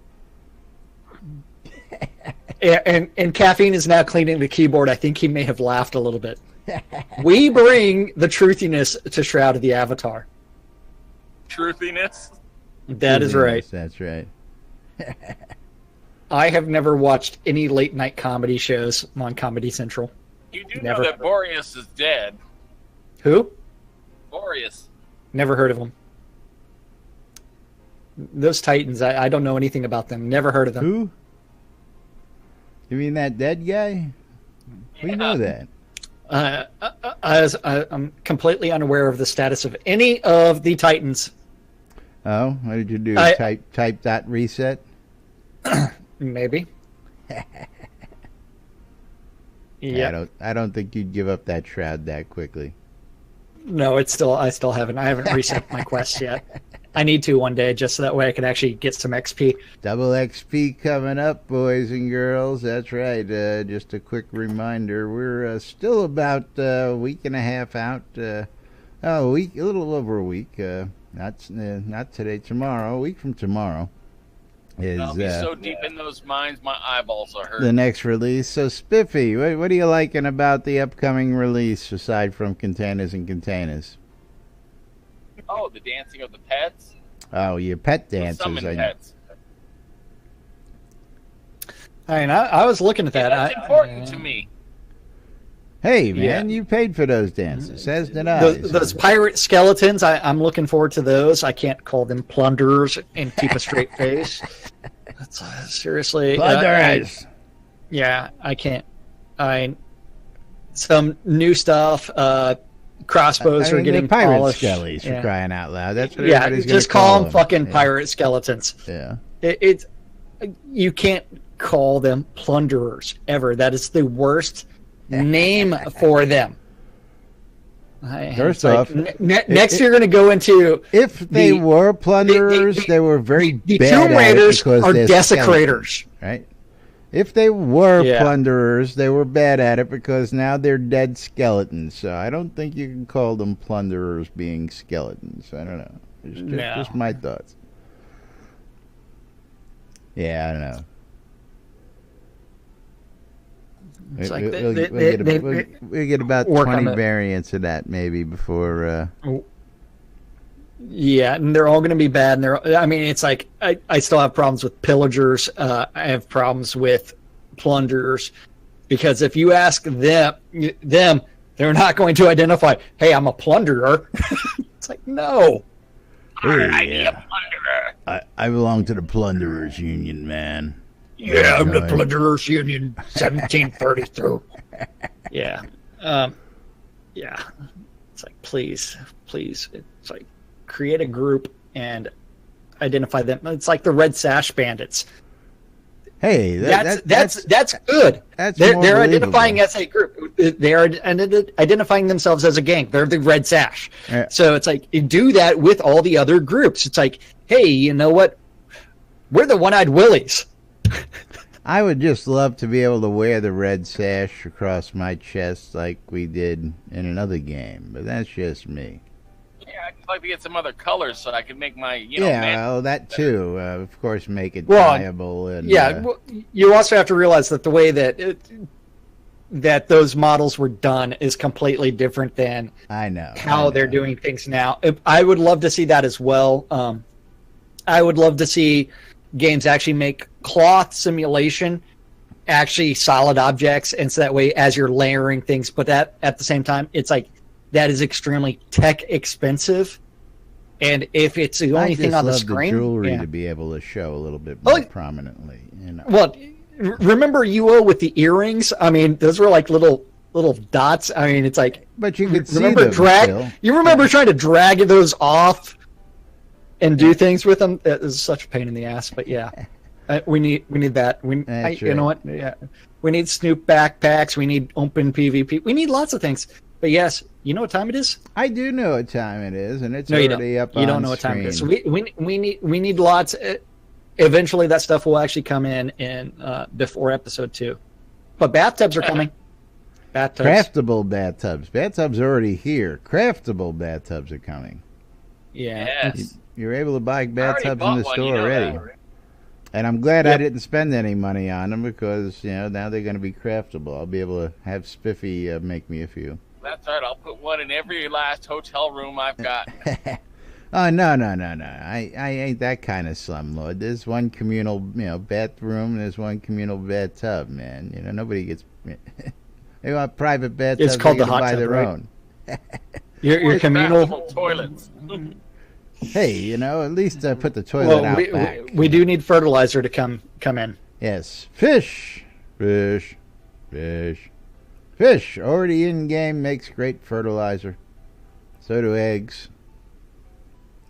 And caffeine is now cleaning the keyboard. I think he may have laughed a little bit. We bring the truthiness to Shroud of the Avatar. Truthiness. That is right. That's right. I have never watched any late night comedy shows on Comedy Central. You do Never. know that Boreas is dead. Who? Boreas. Never heard of them. Those Titans, I don't know anything about them. Never heard of them. Who? You mean that dead guy? We know that. I'm completely unaware of the status of any of the Titans. Oh, what did you do? I- Type that reset? Maybe. Yeah. I don't think you'd give up that Shroud that quickly. No, I still haven't. I haven't reset my quest yet. I need to one day, just so that way I can actually get some XP. Double XP coming up, boys and girls. That's right. Just a quick reminder: we're still about a week and a half out. A little over a week. Not today. Tomorrow. A week from tomorrow is I'll be so deep in those mines, my eyeballs are hurt. the next release. So, Spiffy, what are you liking about the upcoming release aside from Containers and Containers? Oh, the dancing of the pets. Oh, your pet The dances. summon I- pets. I mean, I was looking at that. That's important to me. Hey, man, Yeah. you paid for those dances, as did I. Those pirate skeletons, I'm looking forward to those. I can't call them plunderers and keep a straight face. That's, seriously. Plunderers. Yeah, I can't. Some new stuff. Crossbows I mean, are getting they're pirate polished. skellies, for Yeah. crying out loud. That's what Yeah, everybody's just gonna call them fucking Yeah. pirate skeletons. Yeah. It's you can't call them plunderers ever. That is the worst name for them. First It's like, off, next you're going to go into If they The- were plunderers, they were very the bad Tomb at it Raiders because are they're desecrators. skeletons, right? If they were Yeah. plunderers, they were bad at it because now they're dead skeletons. So I don't think you can call them plunderers being skeletons. I don't know. No. Just my thoughts. Yeah, I don't know. It's like We'll they get about work on 20 it. variants of that maybe before. Yeah, and they're all going to be bad. And I mean, it's like I still have problems with pillagers. I have problems with plunderers, because if you ask them, they're not going to identify, hey, I'm a plunderer. It's like, no. I be a plunderer. I belong to the Plunderers Union, man. Yeah, I'm the Plunderers Union, 1732. Yeah. Yeah. It's like, please. It's like, create a group and identify them. It's like the Red Sash Bandits. Hey, that's good. They're identifying as a group. They're identifying themselves as a gang. They're the Red Sash. Yeah. So it's like, you do that with all the other groups. It's like, hey, you know what? We're the One-Eyed Willies. I would just love to be able to wear the red sash across my chest like we did in another game, but that's just me. Yeah, I'd like to get some other colors so I can make my, well, that too. Of course, make it viable. And, you also have to realize that the way that those models were done is completely different than how they're doing things now. I would love to see that as well. I would love to see games actually make cloth simulation actually solid objects, and so that way as you're layering things, but that at the same time, it's like that is extremely tech expensive, and if it's the only thing on the screen, the jewelry to be able to show a little bit more prominently. Well, remember UO with the earrings? I mean, those were like little dots. I mean, it's like, but you could see them still. You remember trying to drag those off and do things with them? That is such a pain in the ass. But yeah, we need that. You know what? Yeah, we need Snoop backpacks. We need open PvP. We need lots of things. But yes, you know what time it is? I do know what time it is, and it's already up on You don't know what time it is. We need lots. Eventually, that stuff will actually come in before episode 2. But bathtubs are coming. Bathtubs. Craftable bathtubs. Bathtubs are already here. Craftable bathtubs are coming. Yeah. Yes. You're able to buy bathtubs in the store already. And I'm glad I didn't spend any money on them because, now they're going to be craftable. I'll be able to have Spiffy make me a few. That's right. I'll put one in every last hotel room I've got. Oh, no. I ain't that kind of slumlord. There's one communal, bathroom. There's one communal bathtub, man. nobody gets... They want private bathtubs. It's called the hot buy tub, their right? own. Your communal toilets. Hey, at least I put the toilet out back. We do need fertilizer to come in. Yes. Fish. Already in game makes great fertilizer. So do eggs.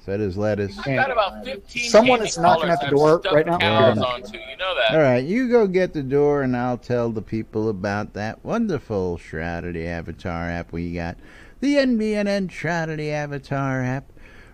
So does lettuce. I've got about 15 Someone is knocking at the door right now. Cows onto, you know that. All right, you go get the door, and I'll tell the people about that wonderful Shroud of the Avatar app we got. The NBNN Shroud of the Avatar app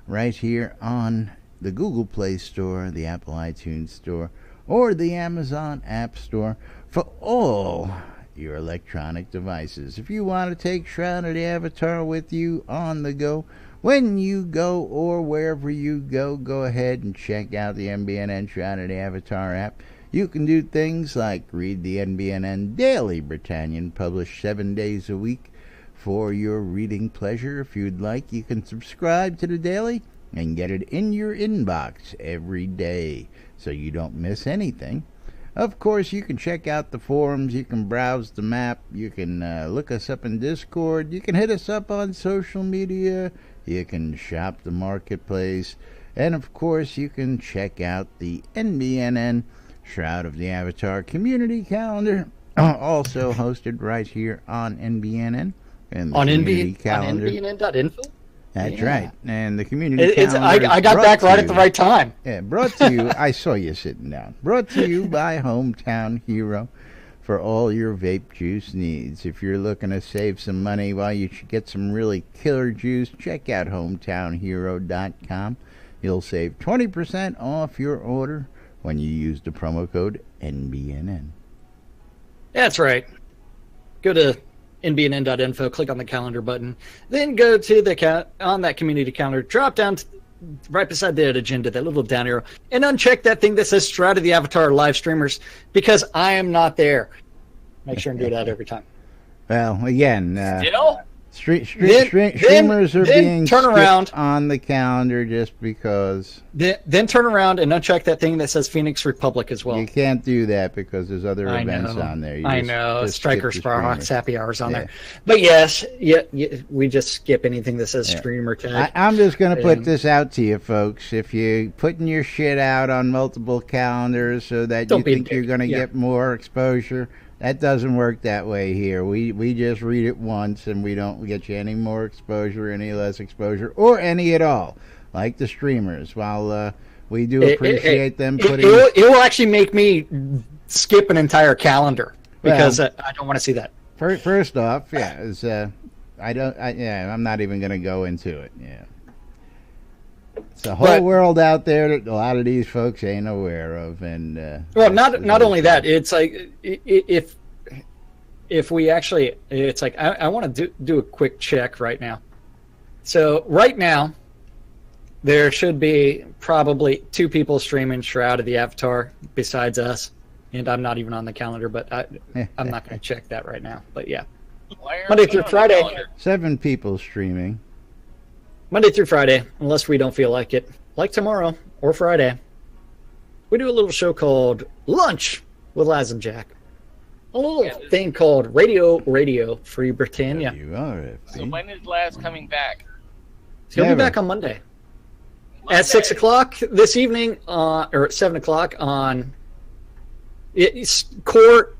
right here on the Google Play Store, the Apple iTunes Store, or the Amazon App Store for all your electronic devices. If you want to take Shroud of the Avatar with you on the go, when you go or wherever you go, go ahead and check out the NBNN Shroud of the Avatar app. You can do things like read the NBNN Daily Britannian, published 7 days a week for your reading pleasure. If you'd like, you can subscribe to the Daily and get it in your inbox every day so you don't miss anything. Of course, you can check out the forums, you can browse the map, you can look us up in Discord, you can hit us up on social media, you can shop the marketplace, and of course, you can check out the NBNN Shroud of the Avatar community calendar, also hosted right here on NBNN. And the on NBNN.info? That's right. And the community calendar. I got back right at the right time. Yeah, brought to you. I saw you sitting down. Brought to you by Hometown Hero for all your vape juice needs. If you're looking to save some money while you get some really killer juice, check out hometownhero.com. You'll save 20% off your order when you use the promo code NBNN. That's right. Go to NBNN.info, click on the calendar button, then go to on that community calendar, drop down right beside that agenda, that little down arrow, and uncheck that thing that says Shroud of the Avatar live streamers, because I am not there. Make sure and do that every time. Well, again, Streamers are being turn skipped around on the calendar just because. Then turn around and uncheck that thing that says Phoenix Republic as well. You can't do that because there's other events on there. I know. Striker Sparhawks happy hours on there. Yeah. But yes, we just skip anything that says streamer tag. I'm just going to put this out to you, folks. If you're putting your shit out on multiple calendars so that you think you're going to get more exposure, that doesn't work that way here. We just read it once and we don't get you any more exposure, any less exposure, or any at all, like the streamers. While we do appreciate them putting... It will actually make me skip an entire calendar because I don't want to see that. First off, I'm not even going to go into it. Yeah. It's a whole world out there that a lot of these folks ain't aware of, and well, not only that, it's like if we actually, it's like I want to do a quick check right now. So right now, there should be probably 2 people streaming Shroud of the Avatar besides us, and I'm not even on the calendar, but I'm not going to check that right now. But yeah, Monday through Friday, 7 people streaming. Monday through Friday, unless we don't feel like it, like tomorrow or Friday, we do a little show called Lunch with Laz and Jack. A little thing called Radio Free Britannia. So when is Laz coming back? He'll be back on Monday. At 6 o'clock this evening, or at 7 o'clock on Court.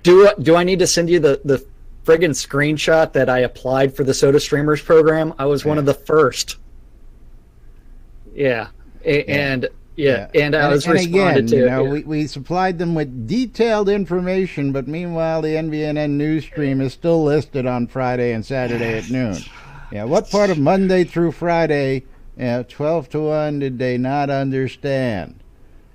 Do I need to send you the friggin' screenshot that I applied for the Soda Streamers program? I was one of the first. And I was responded to. You know, we supplied them with detailed information, but meanwhile the NBNN news stream is still listed on Friday and Saturday at noon. Yeah, what part of Monday through Friday, 12 to 1, did they not understand?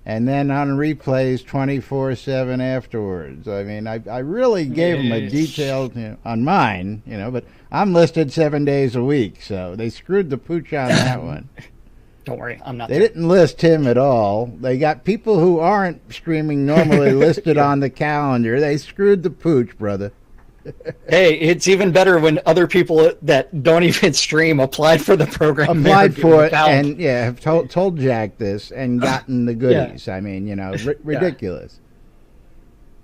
And then on replays 24/7 afterwards. I mean, I really gave them a detailed on mine, but I'm listed 7 days a week, so they screwed the pooch on that one. Don't worry, I'm not. They didn't list him at all. They got people who aren't streaming normally listed on the calendar. They screwed the pooch, brother. Hey, it's even better when other people that don't even stream applied for the program. Applied for it and have told Jack this and gotten the goodies. I mean, ridiculous.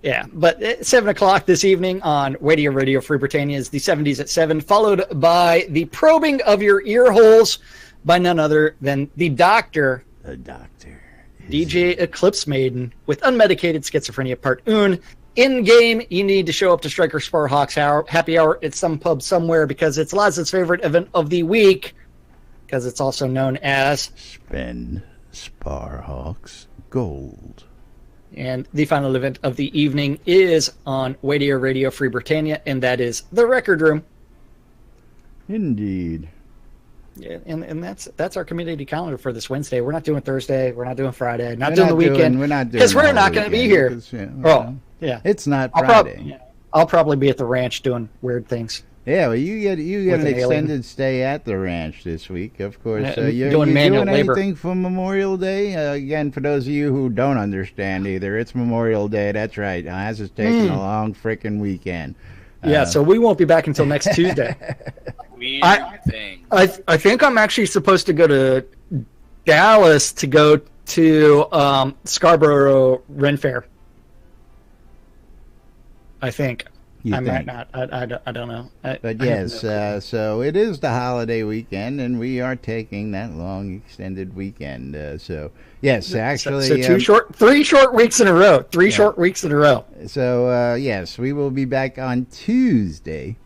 Yeah, but at 7 o'clock this evening on Radio Free Britannia is the 70s at 7, followed by the probing of your ear holes by none other than the Doctor. The Doctor. DJ Eclipse Maiden with Unmedicated Schizophrenia Part 1. In game, you need to show up to Striker Sparhawks happy hour at some pub somewhere because it's Laz's favorite event of the week, because it's also known as Spend Sparhawks Gold. And the final event of the evening is on Radio Free Britannia, and that is the Record Room. Indeed. Yeah, and that's our community calendar for this Wednesday. We're not doing Thursday. We're not doing Friday. Not doing the weekend. We're not doing because we're not going to be here. Yeah, it's not Friday. I'll probably be at the ranch doing weird things. Yeah, well, you get an extended stay at the ranch this week, of course. You're doing anything for Memorial Day? Again, for those of you who don't understand either, it's Memorial Day. That's right. Laz is taking a long freaking weekend. Yeah, so we won't be back until next Tuesday. I think I'm actually supposed to go to Dallas to go to Scarborough Ren Fair. I think. Might not. I don't know. But yes, so it is the holiday weekend, and we are taking that long extended weekend. So yes, actually, so 3 short weeks in a row. 3 short weeks in a row. So yes, we will be back on Tuesday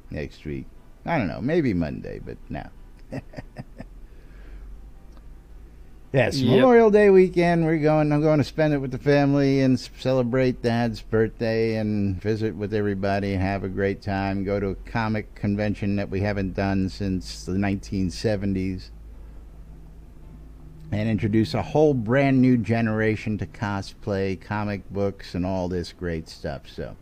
next week. I don't know, maybe Monday, but no. Yes, Memorial Day weekend. I'm going to spend it with the family and celebrate Dad's birthday and visit with everybody and have a great time. Go to a comic convention that we haven't done since the 1970s. And introduce a whole brand new generation to cosplay, comic books, and all this great stuff. So,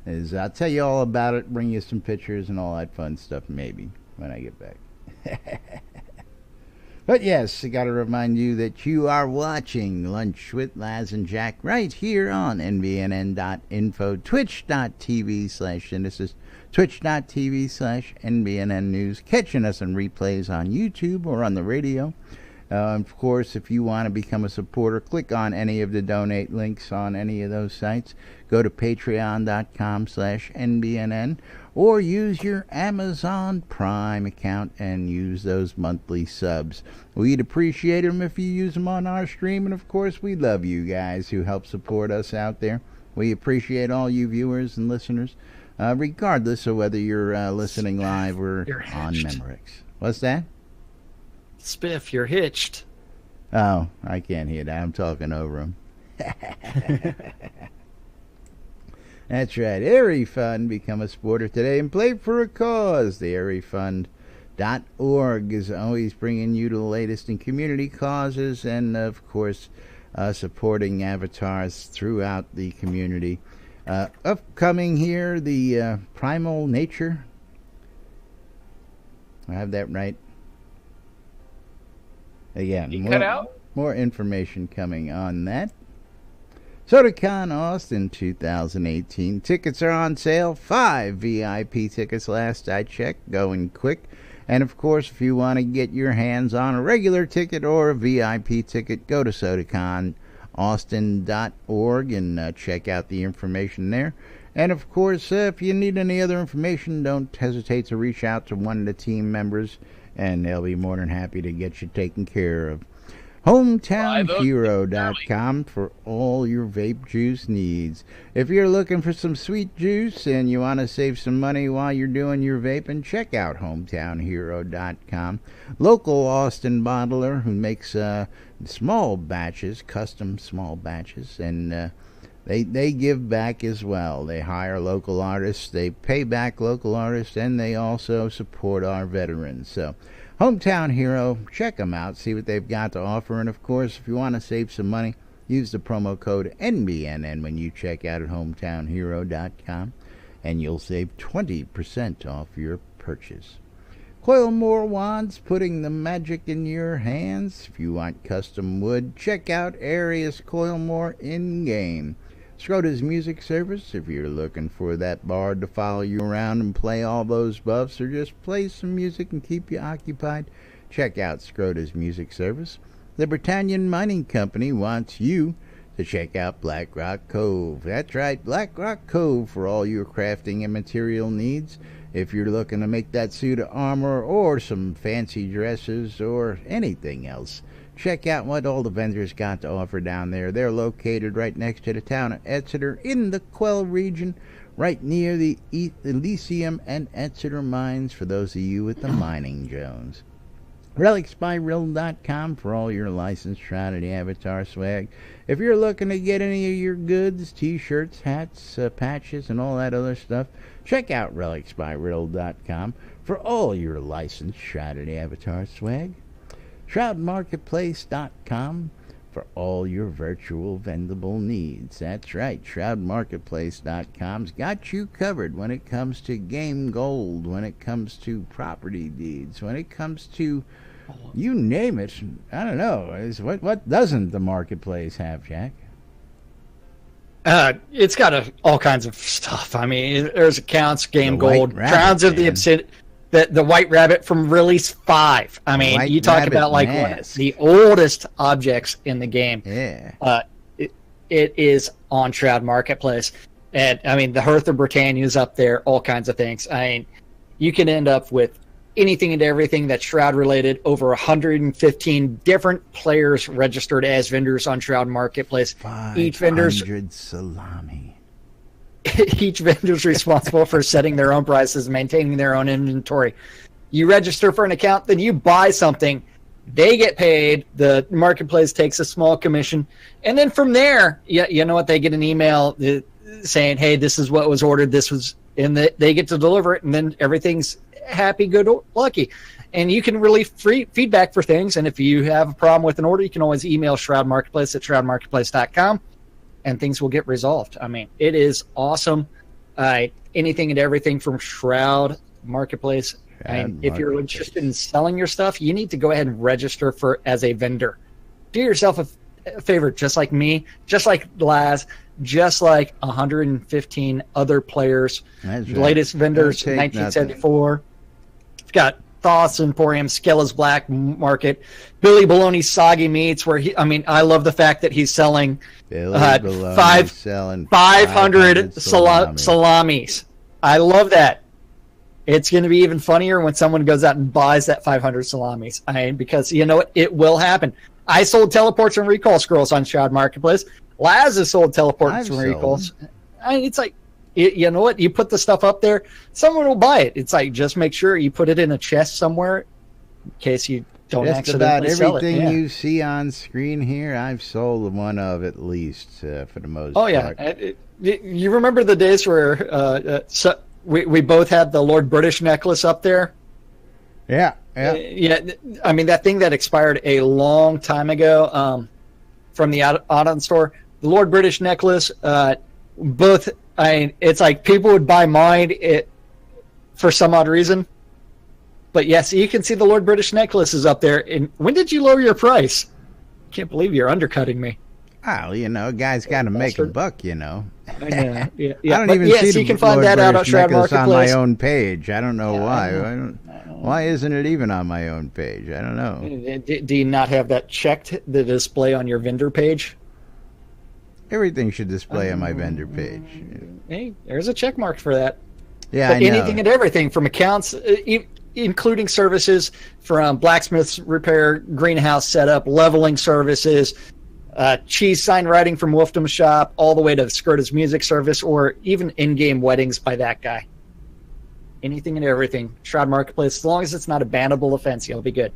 I'll tell you all about it, bring you some pictures and all that fun stuff maybe when I get back. But yes, I got to remind you that you are watching Lunch with Laz and Jack right here on NBNN.info, twitch.tv/Genesis, twitch.tv/NBNN News, catching us on replays on YouTube or on the radio. Of course, if you want to become a supporter, click on any of the donate links on any of those sites. Go to patreon.com/NBNN or use your Amazon Prime account and use those monthly subs. We'd appreciate them if you use them on our stream. And, of course, we love you guys who help support us out there. We appreciate all you viewers and listeners, regardless of whether you're listening live or on Memorex. What's that? Spiff, you're hitched. Oh, I can't hear that. I'm talking over him. That's right. Airy Fund. Become a supporter today and play for a cause. The airyfund.org is always bringing you the latest in community causes and, of course, supporting avatars throughout the community. Upcoming here, the Primal Nature. I have that right. Again, more information coming on that. SodaCon Austin 2018. Tickets are on sale. 5 VIP tickets last I checked. Going quick. And, of course, if you want to get your hands on a regular ticket or a VIP ticket, go to SodaConAustin.org and check out the information there. And, of course, if you need any other information, don't hesitate to reach out to one of the team members, and they'll be more than happy to get you taken care of. HometownHero.com for all your vape juice needs. If you're looking for some sweet juice and you want to save some money while you're doing your vaping, check out HometownHero.com. Local Austin bottler who makes small batches, custom small batches, and they give back as well. They hire local artists, they pay back local artists, and they also support our veterans. So Hometown Hero, check them out, see what they've got to offer. And, of course, if you want to save some money, use the promo code NBNN when you check out at HometownHero.com, and you'll save 20% off your purchase. Coilmore Wands, putting the magic in your hands. If you want custom wood, check out Arius Coilmore in-game. Shroud's music service, if you're looking for that bard to follow you around and play all those buffs or just play some music and keep you occupied, check out Scrota's music service. The Britannian Mining Company wants you to check out Black Rock Cove. That's right, Black Rock Cove for all your crafting and material needs. If you're looking to make that suit of armor or some fancy dresses or anything else, check out what all the vendors got to offer down there. They're located right next to the town of Exeter in the Quell region, right near the Elysium and Exeter mines for those of you with the mining Jones. RelicsByRill.com for all your licensed Shroud and Avatar swag. If you're looking to get any of your goods, t-shirts, hats, patches, and all that other stuff, check out RelicsByRill.com for all your licensed Shroud and Avatar swag. ShroudMarketplace.com for all your virtual vendable needs. That's right, ShroudMarketplace.com's got you covered when it comes to game gold, when it comes to property deeds, when it comes to, you name it. I don't know. What doesn't the marketplace have, Jack? It's got all kinds of stuff. I mean, there's accounts, game gold, Crowns of the Obsidian. The White Rabbit from Release 5. I mean, you talk about like one of the oldest objects in the game. Yeah. It is on Shroud Marketplace. And, I mean, the Hearth of Britannia is up there, all kinds of things. I mean, you can end up with anything and everything that's Shroud related. Over 115 different players registered as vendors on Shroud Marketplace. Each vendor's salami. Each vendor's responsible for setting their own prices, maintaining their own inventory. You register for an account, then you buy something. They get paid. The marketplace takes a small commission. And then from there, you know what? They get an email saying, hey, this is what was ordered. This was, and they get to deliver it. And then everything's happy, good, lucky. And you can really free feedback for things. And if you have a problem with an order, you can always email Shroud Marketplace at shroudmarketplace.com. and things will get resolved. I mean, it is awesome. Anything and everything from Shroud Marketplace And if you're interested in selling your stuff, you need to go ahead and register as a vendor. Do yourself a favor, just like me, just like Laz, just like 115 other players. That's The right. latest vendors, Don't take 1974. We've got Thoughts Emporium, Skella's Black Market, Billy Baloney's Soggy Meats, where I love the fact that he's selling Billy Baloney selling 500 salamis. I love that. It's going to be even funnier when someone goes out and buys that 500 salamis. Because you know what? It will happen. I sold teleports and recall scrolls on Shroud Marketplace. Laz has sold teleports and recalls. It's like, you know what? You put the stuff up there, someone will buy it. It's like, just make sure you put it in a chest somewhere in case you don't accidentally sell it. Just about everything you see on screen here, I've sold one of at least for the most part. Yeah. You remember the days where we both had the Lord British necklace up there? Yeah. That thing that expired a long time ago from the Audon store, the Lord British necklace, it's like people would buy mine for some odd reason. But yes, you can see the Lord British necklace is up there. And when did you lower your price? Can't believe you're undercutting me. Oh, guys got to make a buck, Yeah. I don't even see you can find that out on Shroud Marketplace on my own page. I don't know why. Why isn't it even on my own page? I don't know. Do you not have that checked, the display on your vendor page? Everything should display on my vendor page. Hey, there's a check mark for that. Yeah, but I know. Anything and everything from accounts, including services from blacksmith's repair, greenhouse setup, leveling services, cheese sign writing from Wolfdom Shop, all the way to Skirta's music service, or even in-game weddings by that guy. Anything and everything. Shroud Marketplace, as long as it's not a bannable offense, you'll be good.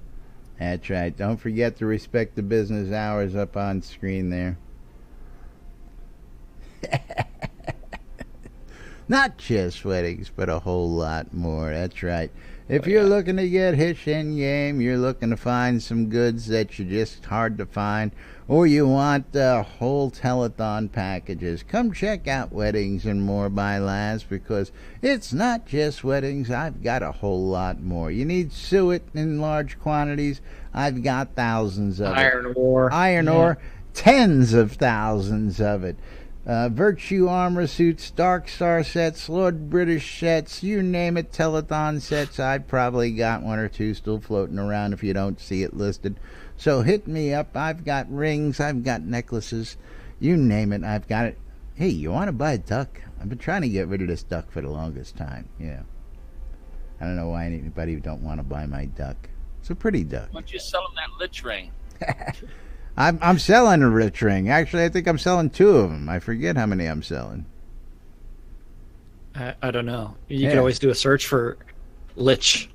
That's right. Don't forget to respect the business hours up on screen there. Not just weddings, but a whole lot more. That's right. If you're looking to get hitch in game, you're looking to find some goods that you're just hard to find, or you want whole telethon packages, come check out Weddings and More by Laz, because it's not just weddings. I've got a whole lot more. You need suet in large quantities. I've got thousands of Iron it. ore. Iron ore, tens of thousands of it. Virtue armor suits, Dark Star sets, Lord British sets, you name it, telethon sets. I've probably got one or two still floating around if you don't see it listed. So hit me up. I've got rings, I've got necklaces, you name it, I've got it. Hey, you want to buy a duck? I've been trying to get rid of this duck for the longest time. Yeah. I don't know why anybody don't want to buy my duck. It's a pretty duck. Why don't you sell them that lich ring? I'm selling a rich ring. Actually, I think I'm selling two of them. I forget how many I'm selling. I don't know. You can always do a search for Lich.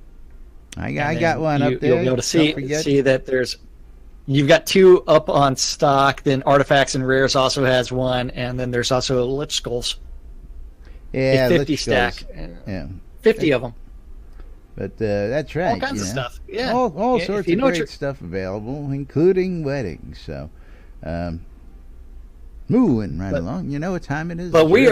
I got one up there. You'll be able to see that you've got two up on stock. Then Artifacts and Rares also has one, and then there's also Lich Skulls. Yeah, a 50 stack. Skulls. Yeah, 50 of them. But that's right. All kinds of stuff. Yeah, all sorts of great stuff available, including weddings. So, moving right along. You know what time it is? But we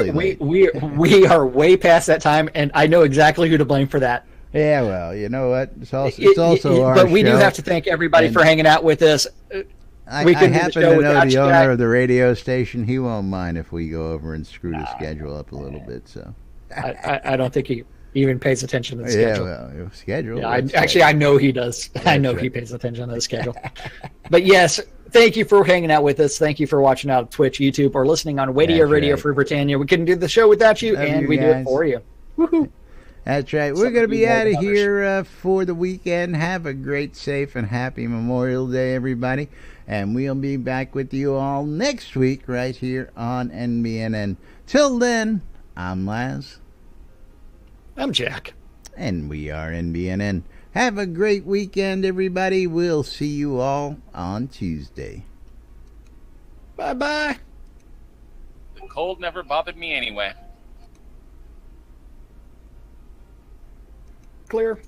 are way past that time, and I know exactly who to blame for that. Yeah, well, you know what? It's also our But we show. Do have to thank everybody for hanging out with us. I happen to know the owner of the radio station. He won't mind if we go over and screw the schedule up a little bit. So, I don't think he even pays attention to the schedule. Yeah, well, schedule. Yeah, I know he does. I know he pays attention to the schedule. But yes, thank you for hanging out with us. Thank you for watching out on Twitch, YouTube, or listening on Radio Free Britannia. We couldn't do the show without you, and we do it for you. Woohoo! That's right. We're going to be out of here for the weekend. Have a great, safe, and happy Memorial Day, everybody. And we'll be back with you all next week right here on NBNN. Till then, I'm Laz. I'm Jack. And we are NBNN. Have a great weekend, everybody. We'll see you all on Tuesday. Bye-bye. The cold never bothered me anyway. Clear.